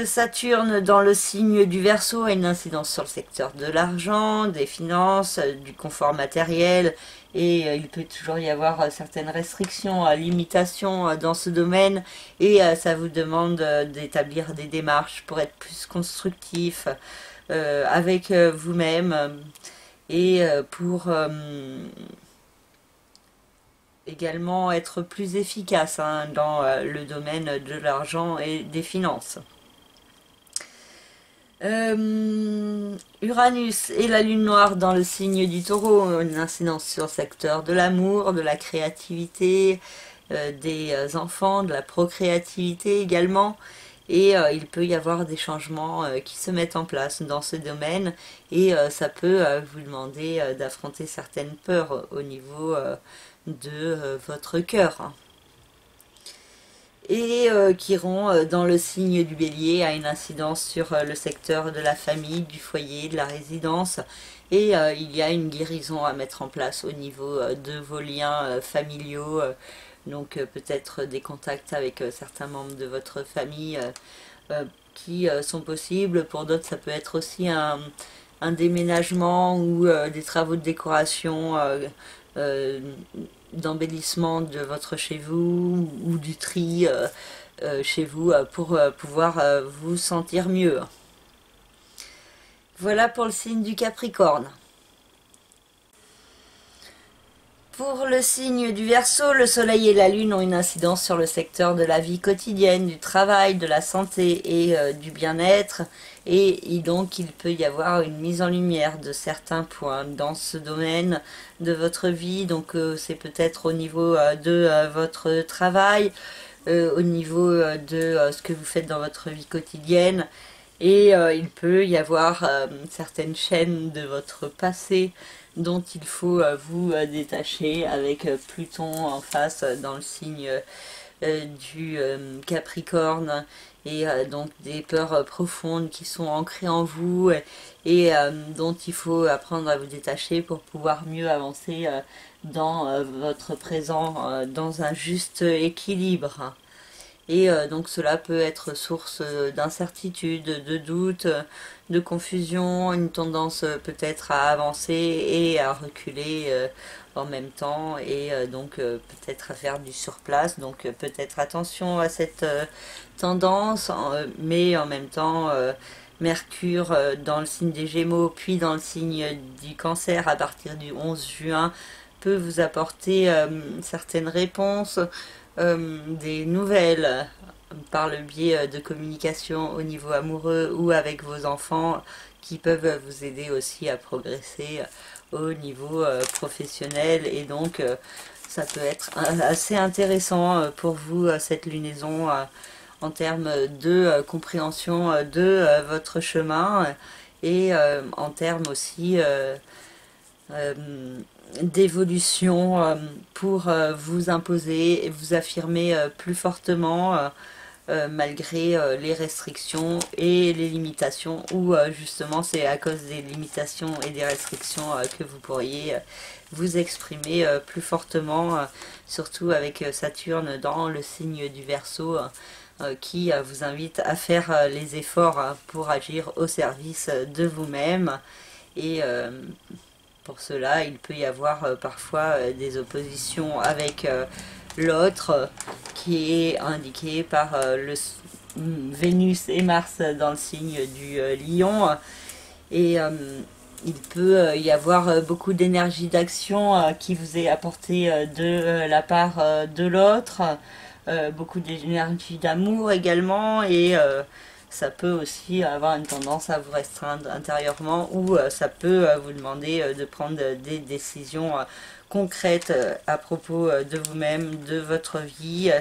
Saturne dans le signe du Verseau a une incidence sur le secteur de l'argent, des finances, du confort matériel, et il peut toujours y avoir certaines restrictions, limitations dans ce domaine, et ça vous demande d'établir des démarches pour être plus constructif avec vous-même, et pour également être plus efficace dans le domaine de l'argent et des finances. Uranus et la lune noire dans le signe du Taureau ont une incidence sur le secteur de l'amour, de la créativité, des enfants, de la procréativité également. Et il peut y avoir des changements qui se mettent en place dans ce domaine, et ça peut vous demander d'affronter certaines peurs au niveau de votre cœur. Et Chiron, dans le signe du Bélier, a une incidence sur le secteur de la famille, du foyer, de la résidence. Et il y a une guérison à mettre en place au niveau de vos liens familiaux. Donc peut-être des contacts avec certains membres de votre famille qui sont possibles. Pour d'autres, ça peut être aussi un déménagement ou des travaux de décoration, d'embellissement de votre chez vous ou du tri chez vous pour pouvoir vous sentir mieux. Voilà pour le signe du Capricorne. Pour le signe du Verseau, le Soleil et la Lune ont une incidence sur le secteur de la vie quotidienne, du travail, de la santé et du bien-être. Et donc, il peut y avoir une mise en lumière de certains points dans ce domaine de votre vie. Donc, c'est peut-être au niveau de votre travail, au niveau de ce que vous faites dans votre vie quotidienne. Et il peut y avoir certaines chaînes de votre passé dont il faut vous détacher avec Pluton en face dans le signe du Capricorne et donc des peurs profondes qui sont ancrées en vous et dont il faut apprendre à vous détacher pour pouvoir mieux avancer dans votre présent dans un juste équilibre. Et donc cela peut être source d'incertitude, de doute, de confusion, une tendance peut-être à avancer et à reculer en même temps et donc peut-être à faire du surplace. Donc peut-être attention à cette tendance, mais en même temps Mercure dans le signe des Gémeaux puis dans le signe du Cancer à partir du 11 juin peut vous apporter certaines réponses. Des nouvelles par le biais de communication au niveau amoureux ou avec vos enfants qui peuvent vous aider aussi à progresser au niveau professionnel et donc ça peut être assez intéressant pour vous cette lunaison en termes de compréhension de votre chemin et en termes aussi d'évolution pour vous imposer et vous affirmer plus fortement malgré les restrictions et les limitations ou justement c'est à cause des limitations et des restrictions que vous pourriez vous exprimer plus fortement surtout avec Saturne dans le signe du Verseau qui vous invite à faire les efforts pour agir au service de vous-même et pour cela, il peut y avoir parfois des oppositions avec l'autre qui est indiqué par Vénus et Mars dans le signe du Lion. Et il peut y avoir beaucoup d'énergie d'action qui vous est apportée de la part de l'autre, beaucoup d'énergie d'amour également et ça peut aussi avoir une tendance à vous restreindre intérieurement ou ça peut vous demander de prendre des décisions concrètes à propos de vous-même, de votre vie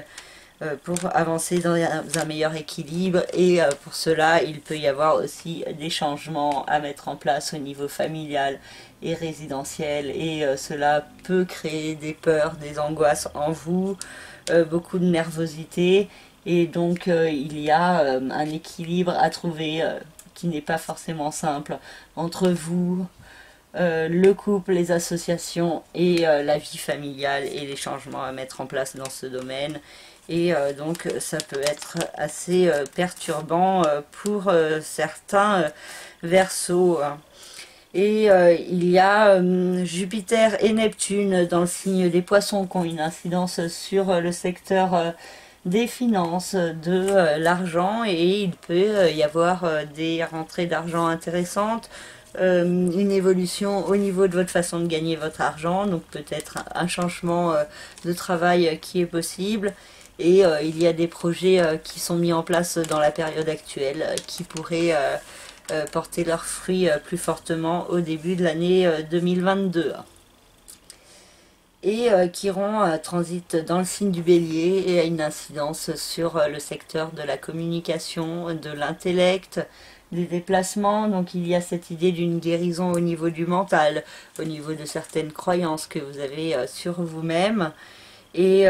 pour avancer dans un meilleur équilibre et pour cela il peut y avoir aussi des changements à mettre en place au niveau familial et résidentiel et cela peut créer des peurs, des angoisses en vous, beaucoup de nervosité. Et donc il y a un équilibre à trouver qui n'est pas forcément simple entre vous, le couple, les associations et la vie familiale et les changements à mettre en place dans ce domaine. Et donc ça peut être assez perturbant pour certains Verseaux. Et il y a Jupiter et Neptune dans le signe des Poissons qui ont une incidence sur le secteur des finances, de l'argent et il peut y avoir des rentrées d'argent intéressantes, une évolution au niveau de votre façon de gagner votre argent, donc peut-être un changement de travail qui est possible et il y a des projets qui sont mis en place dans la période actuelle qui pourraient porter leurs fruits plus fortement au début de l'année 2022. Et Chiron transite dans le signe du Bélier et a une incidence sur le secteur de la communication, de l'intellect, des déplacements. Donc il y a cette idée d'une guérison au niveau du mental, au niveau de certaines croyances que vous avez sur vous-même. Et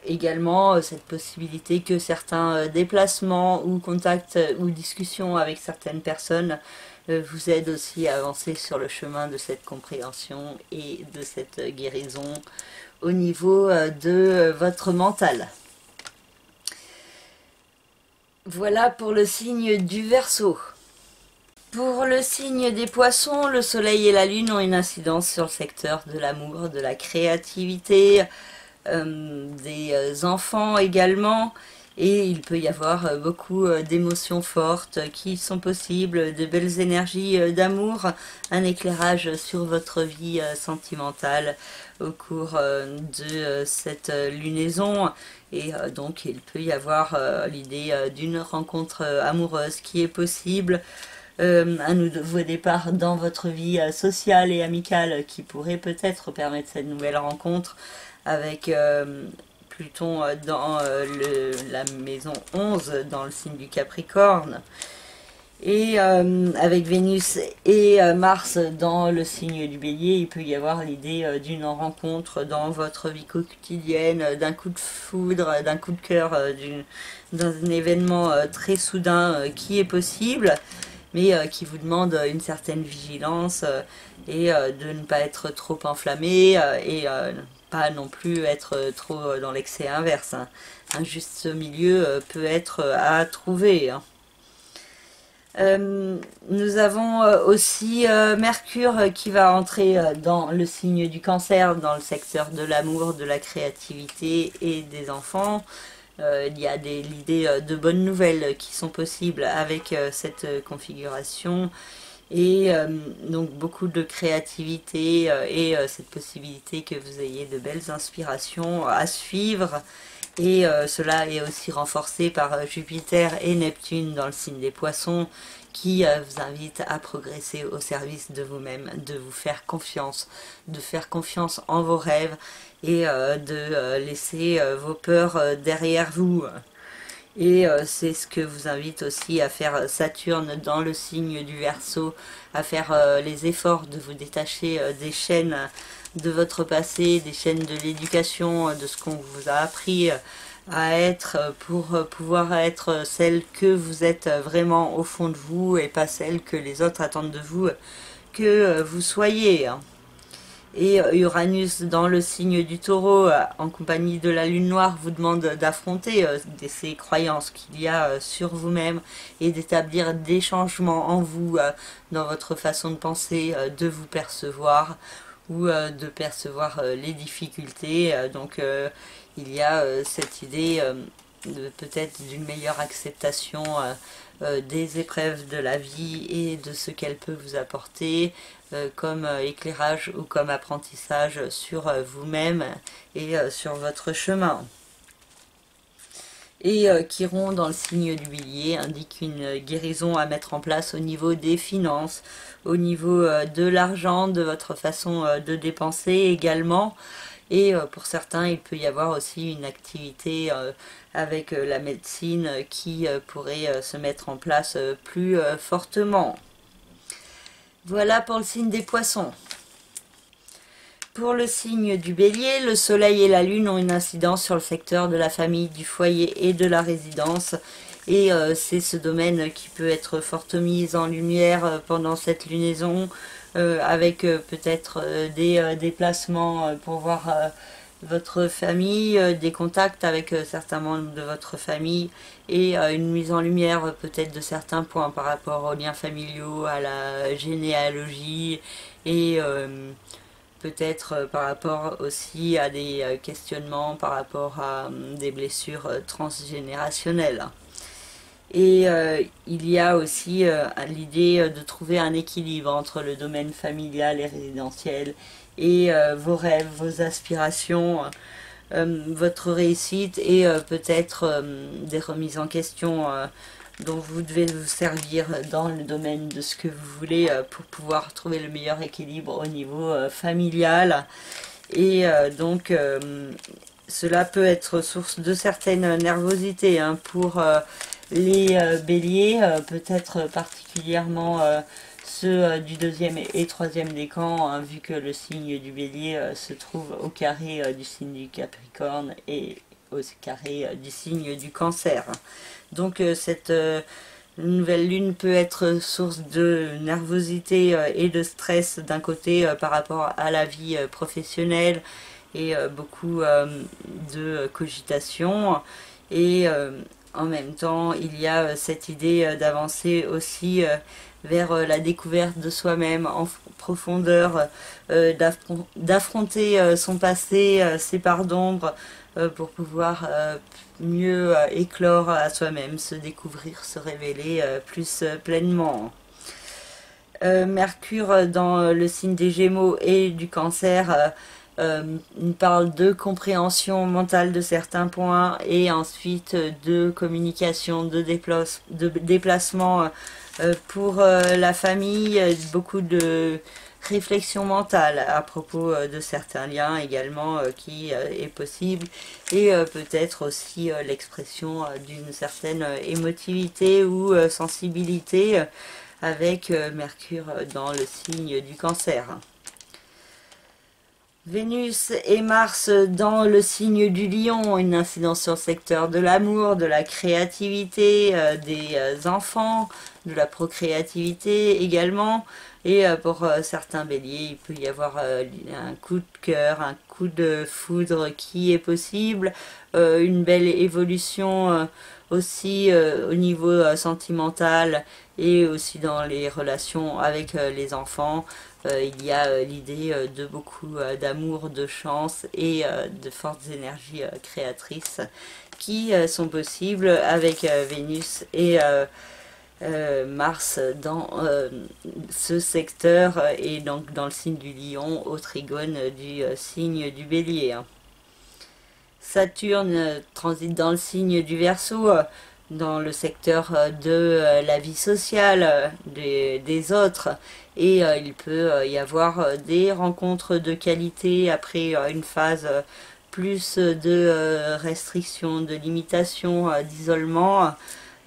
également cette possibilité que certains déplacements ou contacts ou discussions avec certaines personnes vous aident aussi à avancer sur le chemin de cette compréhension et de cette guérison au niveau de votre mental. Voilà pour le signe du Verseau. Pour le signe des Poissons, le Soleil et la Lune ont une incidence sur le secteur de l'amour, de la créativité, des enfants également. Et il peut y avoir beaucoup d'émotions fortes qui sont possibles, de belles énergies d'amour, un éclairage sur votre vie sentimentale au cours de cette lunaison. Et donc il peut y avoir l'idée d'une rencontre amoureuse qui est possible, un nouveau départ dans votre vie sociale et amicale qui pourrait peut-être permettre cette nouvelle rencontre avec Pluton dans la maison 11, dans le signe du Capricorne, et avec Vénus et Mars dans le signe du Bélier, il peut y avoir l'idée d'une rencontre dans votre vie quotidienne, d'un coup de foudre, d'un coup de cœur, d'un événement très soudain qui est possible, mais qui vous demande une certaine vigilance et de ne pas être trop enflammé et pas non plus être trop dans l'excès inverse. Un juste milieu peut être à trouver. Nous avons aussi Mercure qui va entrer dans le signe du Cancer, dans le secteur de l'amour, de la créativité et des enfants. Il y a l'idée de bonnes nouvelles qui sont possibles avec cette configuration. Et donc beaucoup de créativité et cette possibilité que vous ayez de belles inspirations à suivre. Et cela est aussi renforcé par Jupiter et Neptune dans le signe des Poissons, qui vous invite à progresser au service de vous-même, de vous faire confiance, de faire confiance en vos rêves et de laisser vos peurs derrière vous. Et c'est ce que vous invite aussi à faire Saturne dans le signe du Verseau, à faire les efforts de vous détacher des chaînes de votre passé, des chaînes de l'éducation, de ce qu'on vous a appris à être pour pouvoir être celle que vous êtes vraiment au fond de vous et pas celle que les autres attendent de vous que vous soyez. Et Uranus dans le signe du Taureau, en compagnie de la Lune Noire, vous demande d'affronter ces croyances qu'il y a sur vous-même et d'établir des changements en vous, dans votre façon de penser, de vous percevoir ou de percevoir les difficultés. Donc il y a cette idée peut-être d'une meilleure acceptation des épreuves de la vie et de ce qu'elle peut vous apporter comme éclairage ou comme apprentissage sur vous-même et sur votre chemin. Et Chiron dans le signe du Bélier indique une guérison à mettre en place au niveau des finances, au niveau de l'argent, de votre façon de dépenser également. Et pour certains, il peut y avoir aussi une activité avec la médecine qui pourrait se mettre en place plus fortement. Voilà pour le signe des Poissons. Pour le signe du Bélier, le Soleil et la Lune ont une incidence sur le secteur de la famille, du foyer et de la résidence. Et c'est ce domaine qui peut être fort mis en lumière pendant cette lunaison, avec peut-être des déplacements pour voir votre famille, des contacts avec certains membres de votre famille et une mise en lumière peut-être de certains points par rapport aux liens familiaux, à la généalogie et peut-être par rapport aussi à des questionnements par rapport à des blessures transgénérationnelles. Et il y a aussi l'idée de trouver un équilibre entre le domaine familial et résidentiel et vos rêves, vos aspirations, votre réussite et peut-être des remises en question dont vous devez vous servir dans le domaine de ce que vous voulez pour pouvoir trouver le meilleur équilibre au niveau familial. Et donc cela peut être source de certaines nervosités hein, pour les béliers, peut-être particulièrement ceux du deuxième et troisième décan, hein, vu que le signe du bélier se trouve au carré du signe du Capricorne et au carré du signe du Cancer. Donc cette nouvelle lune peut être source de nervosité et de stress d'un côté par rapport à la vie professionnelle et beaucoup de cogitation et en même temps il y a cette idée d'avancer aussi vers la découverte de soi-même en profondeur, d'affronter son passé, ses parts d'ombre pour pouvoir mieux éclore à soi-même, se découvrir, se révéler plus pleinement. Mercure dans le signe des Gémeaux et du Cancer il parle de compréhension mentale de certains points et ensuite de communication, de déplacement pour la famille, beaucoup de réflexion mentale à propos de certains liens également qui est possible et peut-être aussi l'expression d'une certaine émotivité ou sensibilité avec Mercure dans le signe du Cancer. Vénus et Mars dans le signe du Lion, une incidence sur le secteur de l'amour, de la créativité, des enfants, de la procréativité également. Et pour certains béliers, il peut y avoir un coup de cœur, un coup de foudre qui est possible, une belle évolution aussi au niveau sentimental et aussi dans les relations avec les enfants. Il y a l'idée de beaucoup d'amour, de chance et de fortes énergies créatrices qui sont possibles avec Vénus et Mars dans ce secteur et donc dans le signe du Lion au trigone du signe du Bélier. Saturne transite dans le signe du Verseau, dans le secteur de la vie sociale des autres et il peut y avoir des rencontres de qualité après une phase plus de restriction, de limitation, d'isolement.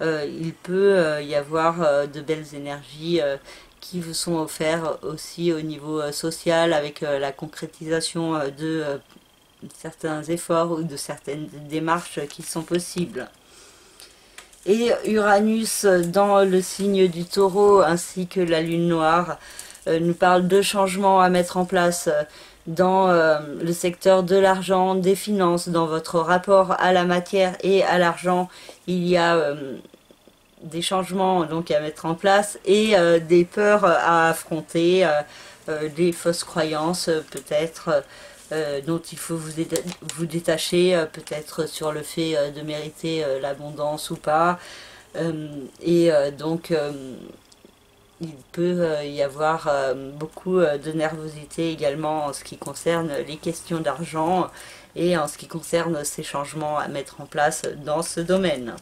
Il peut y avoir de belles énergies qui vous sont offertes aussi au niveau social avec la concrétisation de certains efforts ou de certaines démarches qui sont possibles. Et Uranus dans le signe du Taureau ainsi que la lune noire nous parle de changements à mettre en place dans le secteur de l'argent, des finances, dans votre rapport à la matière et à l'argent. Il y a des changements donc à mettre en place et des peurs à affronter, des fausses croyances peut-être dont il faut vous détacher, peut-être sur le fait de mériter l'abondance ou pas. Donc il peut y avoir beaucoup de nervosité également en ce qui concerne les questions d'argent et en ce qui concerne ces changements à mettre en place dans ce domaine.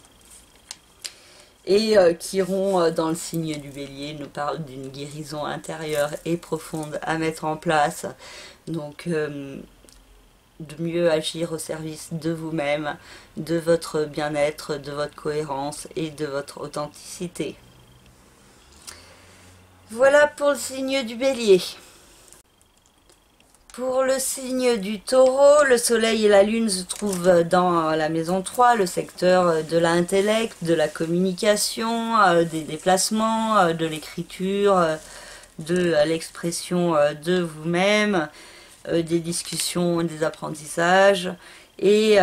Et Chiron dans le signe du Bélier nous parle d'une guérison intérieure et profonde à mettre en place. Donc de mieux agir au service de vous-même, de votre bien-être, de votre cohérence et de votre authenticité. Voilà pour le signe du Bélier. Pour le signe du Taureau, le soleil et la lune se trouvent dans la maison 3, le secteur de l'intellect, de la communication, des déplacements, de l'écriture, de l'expression de vous-même, des discussions, des apprentissages. Et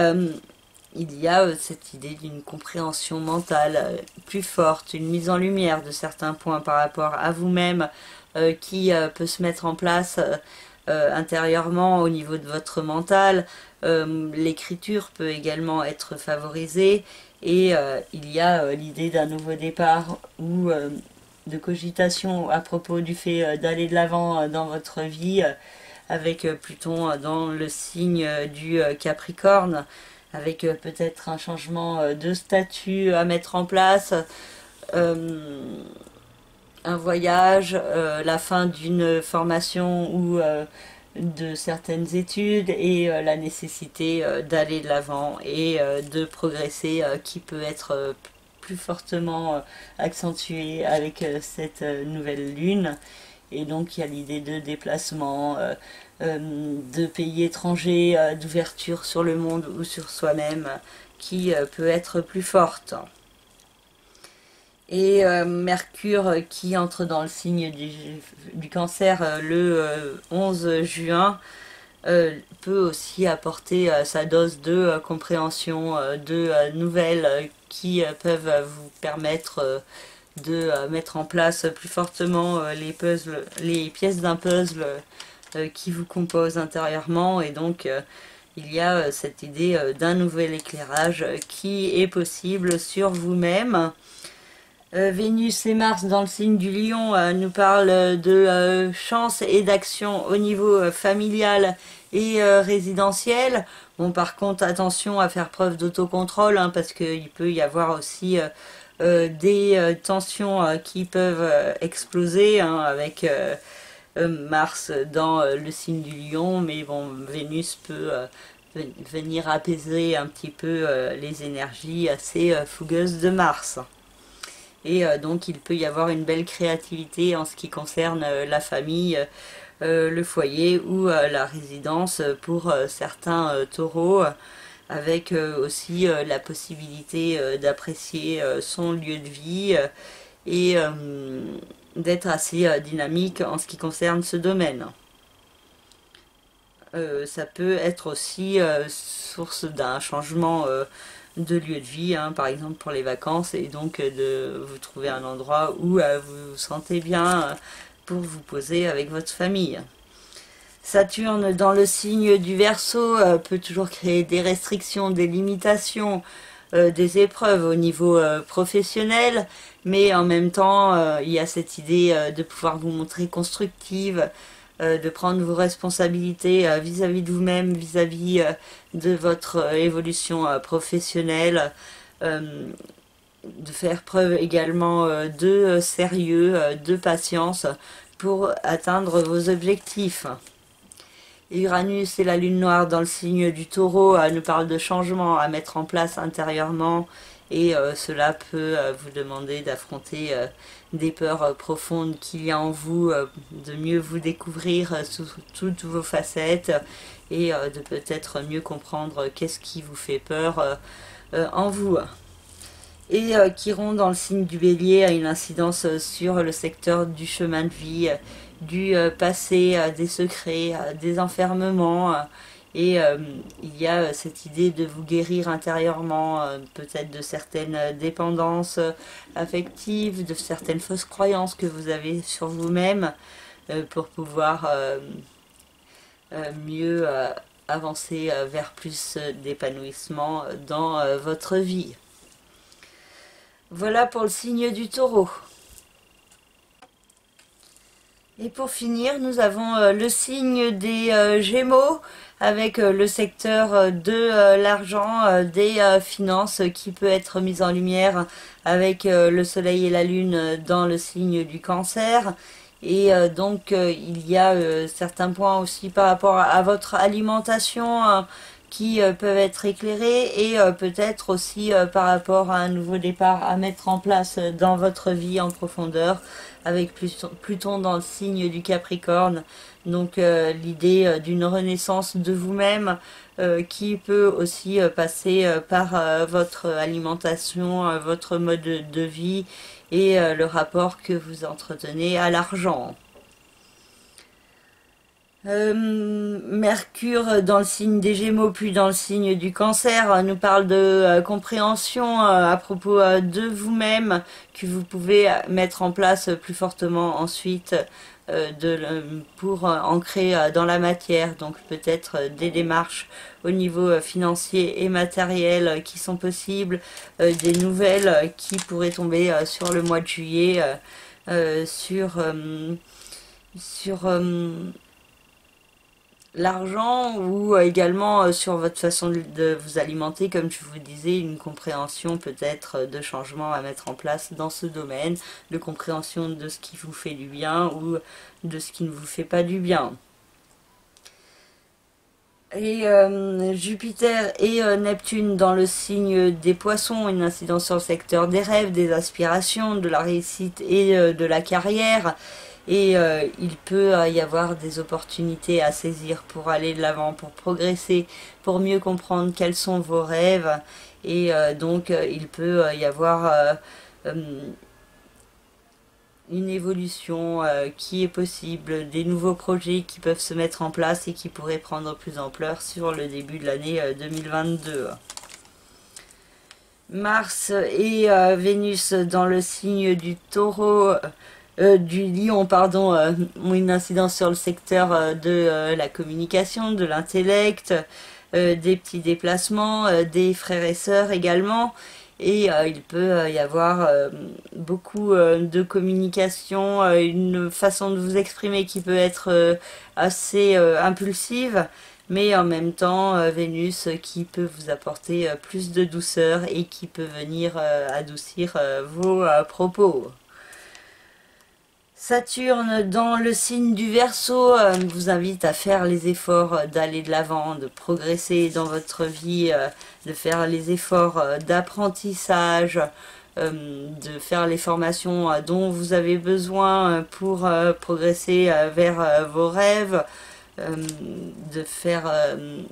il y a cette idée d'une compréhension mentale plus forte, une mise en lumière de certains points par rapport à vous-même qui peut se mettre en place intérieurement au niveau de votre mental. L'écriture peut également être favorisée et il y a l'idée d'un nouveau départ ou de cogitation à propos du fait d'aller de l'avant dans votre vie avec Pluton dans le signe du Capricorne, avec peut-être un changement de statut à mettre en place, un voyage, la fin d'une formation ou de certaines études et la nécessité d'aller de l'avant et de progresser qui peut être plus fortement accentuée avec cette nouvelle lune. Et donc il y a l'idée de déplacement, de pays étrangers, d'ouverture sur le monde ou sur soi-même qui peut être plus forte. Et Mercure qui entre dans le signe du cancer le 11 juin peut aussi apporter sa dose de compréhension, de nouvelles qui peuvent vous permettre de mettre en place plus fortement les pièces d'un puzzle qui vous composent intérieurement. Et donc il y a cette idée d'un nouvel éclairage qui est possible sur vous-même. Vénus et Mars dans le signe du Lion nous parlent de chance et d'action au niveau familial et résidentiel. Bon, par contre, attention à faire preuve d'autocontrôle hein, parce qu'il peut y avoir aussi des tensions qui peuvent exploser hein, avec Mars dans le signe du Lion. Mais bon, Vénus peut venir apaiser un petit peu les énergies assez fougueuses de Mars. Et donc il peut y avoir une belle créativité en ce qui concerne la famille, le foyer ou la résidence pour certains taureaux, avec aussi la possibilité d'apprécier son lieu de vie et d'être assez dynamique en ce qui concerne ce domaine. Ça peut être aussi source d'un changement de lieu de vie, hein, par exemple pour les vacances, et donc de vous trouver un endroit où vous vous sentez bien pour vous poser avec votre famille. Saturne dans le signe du Verseau peut toujours créer des restrictions, des limitations, des épreuves au niveau professionnel, mais en même temps il y a cette idée de pouvoir vous montrer constructive, de prendre vos responsabilités vis-à-vis de vous-même, vis-à-vis de votre évolution professionnelle, de faire preuve également de sérieux, de patience pour atteindre vos objectifs. Uranus et la lune noire dans le signe du Taureau nous parlent de changements à mettre en place intérieurement et cela peut vous demander d'affronter des peurs profondes qu'il y a en vous, de mieux vous découvrir sous toutes vos facettes et de peut-être mieux comprendre qu'est-ce qui vous fait peur en vous. Et Chiron dans le signe du Bélier a une incidence sur le secteur du chemin de vie, du passé, des secrets, des enfermements. Et il y a cette idée de vous guérir intérieurement, peut-être de certaines dépendances affectives, de certaines fausses croyances que vous avez sur vous-même, pour pouvoir mieux avancer vers plus d'épanouissement dans votre vie. Voilà pour le signe du Taureau. Et pour finir, nous avons le signe des Gémeaux avec le secteur de l'argent, des finances qui peut être mis en lumière avec le soleil et la lune dans le signe du Cancer. Et donc il y a certains points aussi par rapport à votre alimentation qui peuvent être éclairés et peut-être aussi par rapport à un nouveau départ à mettre en place dans votre vie en profondeur avec Pluton dans le signe du Capricorne. Donc l'idée d'une renaissance de vous-même qui peut aussi passer par votre alimentation, votre mode de vie et le rapport que vous entretenez à l'argent. Mercure dans le signe des Gémeaux puis dans le signe du Cancer nous parle de compréhension à propos de vous-même que vous pouvez mettre en place plus fortement ensuite pour ancrer dans la matière, donc peut-être des démarches au niveau financier et matériel qui sont possibles, des nouvelles qui pourraient tomber sur le mois de juillet sur l'argent ou également sur votre façon de vous alimenter, comme je vous disais, une compréhension peut-être de changements à mettre en place dans ce domaine, de compréhension de ce qui vous fait du bien ou de ce qui ne vous fait pas du bien. Et Jupiter et Neptune dans le signe des poissons, une incidence sur le secteur des rêves, des aspirations, de la réussite et de la carrière. Et il peut y avoir des opportunités à saisir pour aller de l'avant, pour progresser, pour mieux comprendre quels sont vos rêves. Et donc il peut y avoir une évolution qui est possible, des nouveaux projets qui peuvent se mettre en place et qui pourraient prendre plus d'ampleur sur le début de l'année 2022. Mars et Vénus dans le signe du taureau, du lion, pardon, ont une incidence sur le secteur de la communication, de l'intellect, des petits déplacements, des frères et sœurs également. Et il peut y avoir beaucoup de communication, une façon de vous exprimer qui peut être assez impulsive, mais en même temps Vénus qui peut vous apporter plus de douceur et qui peut venir adoucir vos propos. Saturne dans le signe du Verseau vous invite à faire les efforts d'aller de l'avant, de progresser dans votre vie, de faire les efforts d'apprentissage, de faire les formations dont vous avez besoin pour progresser vers vos rêves, de faire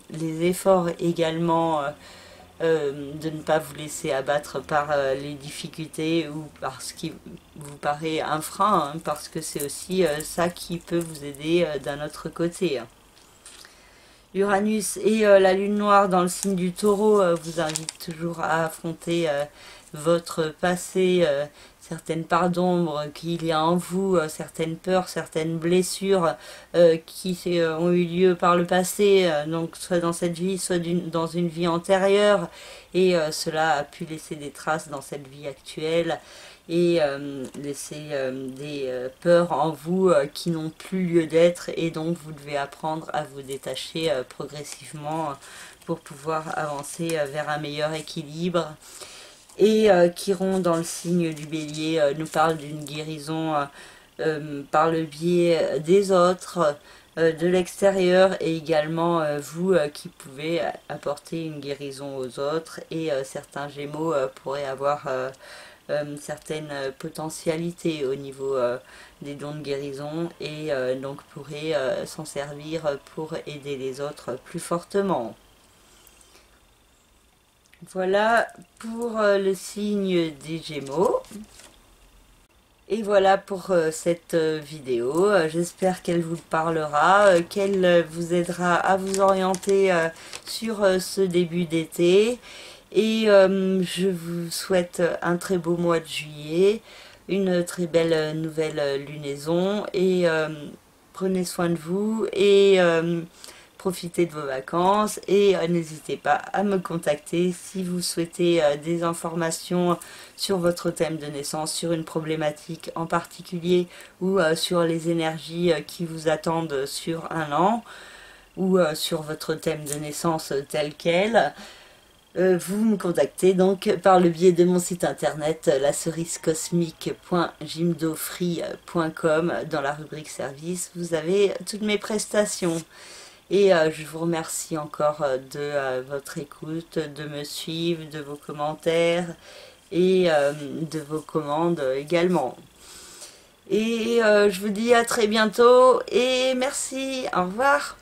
les efforts également de ne pas vous laisser abattre par les difficultés ou par ce qui vous paraît un frein, hein, parce que c'est aussi ça qui peut vous aider d'un autre côté. Uranus et la lune noire dans le signe du taureau vous invitent toujours à affronter votre passé, certaines parts d'ombre qu'il y a en vous, certaines peurs, certaines blessures qui ont eu lieu par le passé, donc soit dans cette vie, soit dans une vie antérieure, et cela a pu laisser des traces dans cette vie actuelle et laisser des peurs en vous qui n'ont plus lieu d'être, et donc vous devez apprendre à vous détacher progressivement pour pouvoir avancer vers un meilleur équilibre. Et Chiron dans le signe du Bélier nous parle d'une guérison par le biais des autres, de l'extérieur, et également vous qui pouvez apporter une guérison aux autres, et certains Gémeaux pourraient avoir certaines potentialités au niveau des dons de guérison, et donc pourraient s'en servir pour aider les autres plus fortement. Voilà pour le signe des Gémeaux. Et voilà pour cette vidéo. J'espère qu'elle vous parlera, qu'elle vous aidera à vous orienter sur ce début d'été. Et je vous souhaite un très beau mois de juillet, une très belle nouvelle lunaison, et prenez soin de vous et profitez de vos vacances, et n'hésitez pas à me contacter si vous souhaitez des informations sur votre thème de naissance, sur une problématique en particulier, ou sur les énergies qui vous attendent sur un an, ou sur votre thème de naissance tel quel. Vous me contactez donc par le biais de mon site internet lacerisecosmique.jimdofree.com. Dans la rubrique service, vous avez toutes mes prestations. Et je vous remercie encore de votre écoute, de me suivre, de vos commentaires et de vos commandes également. Et je vous dis à très bientôt et merci, au revoir.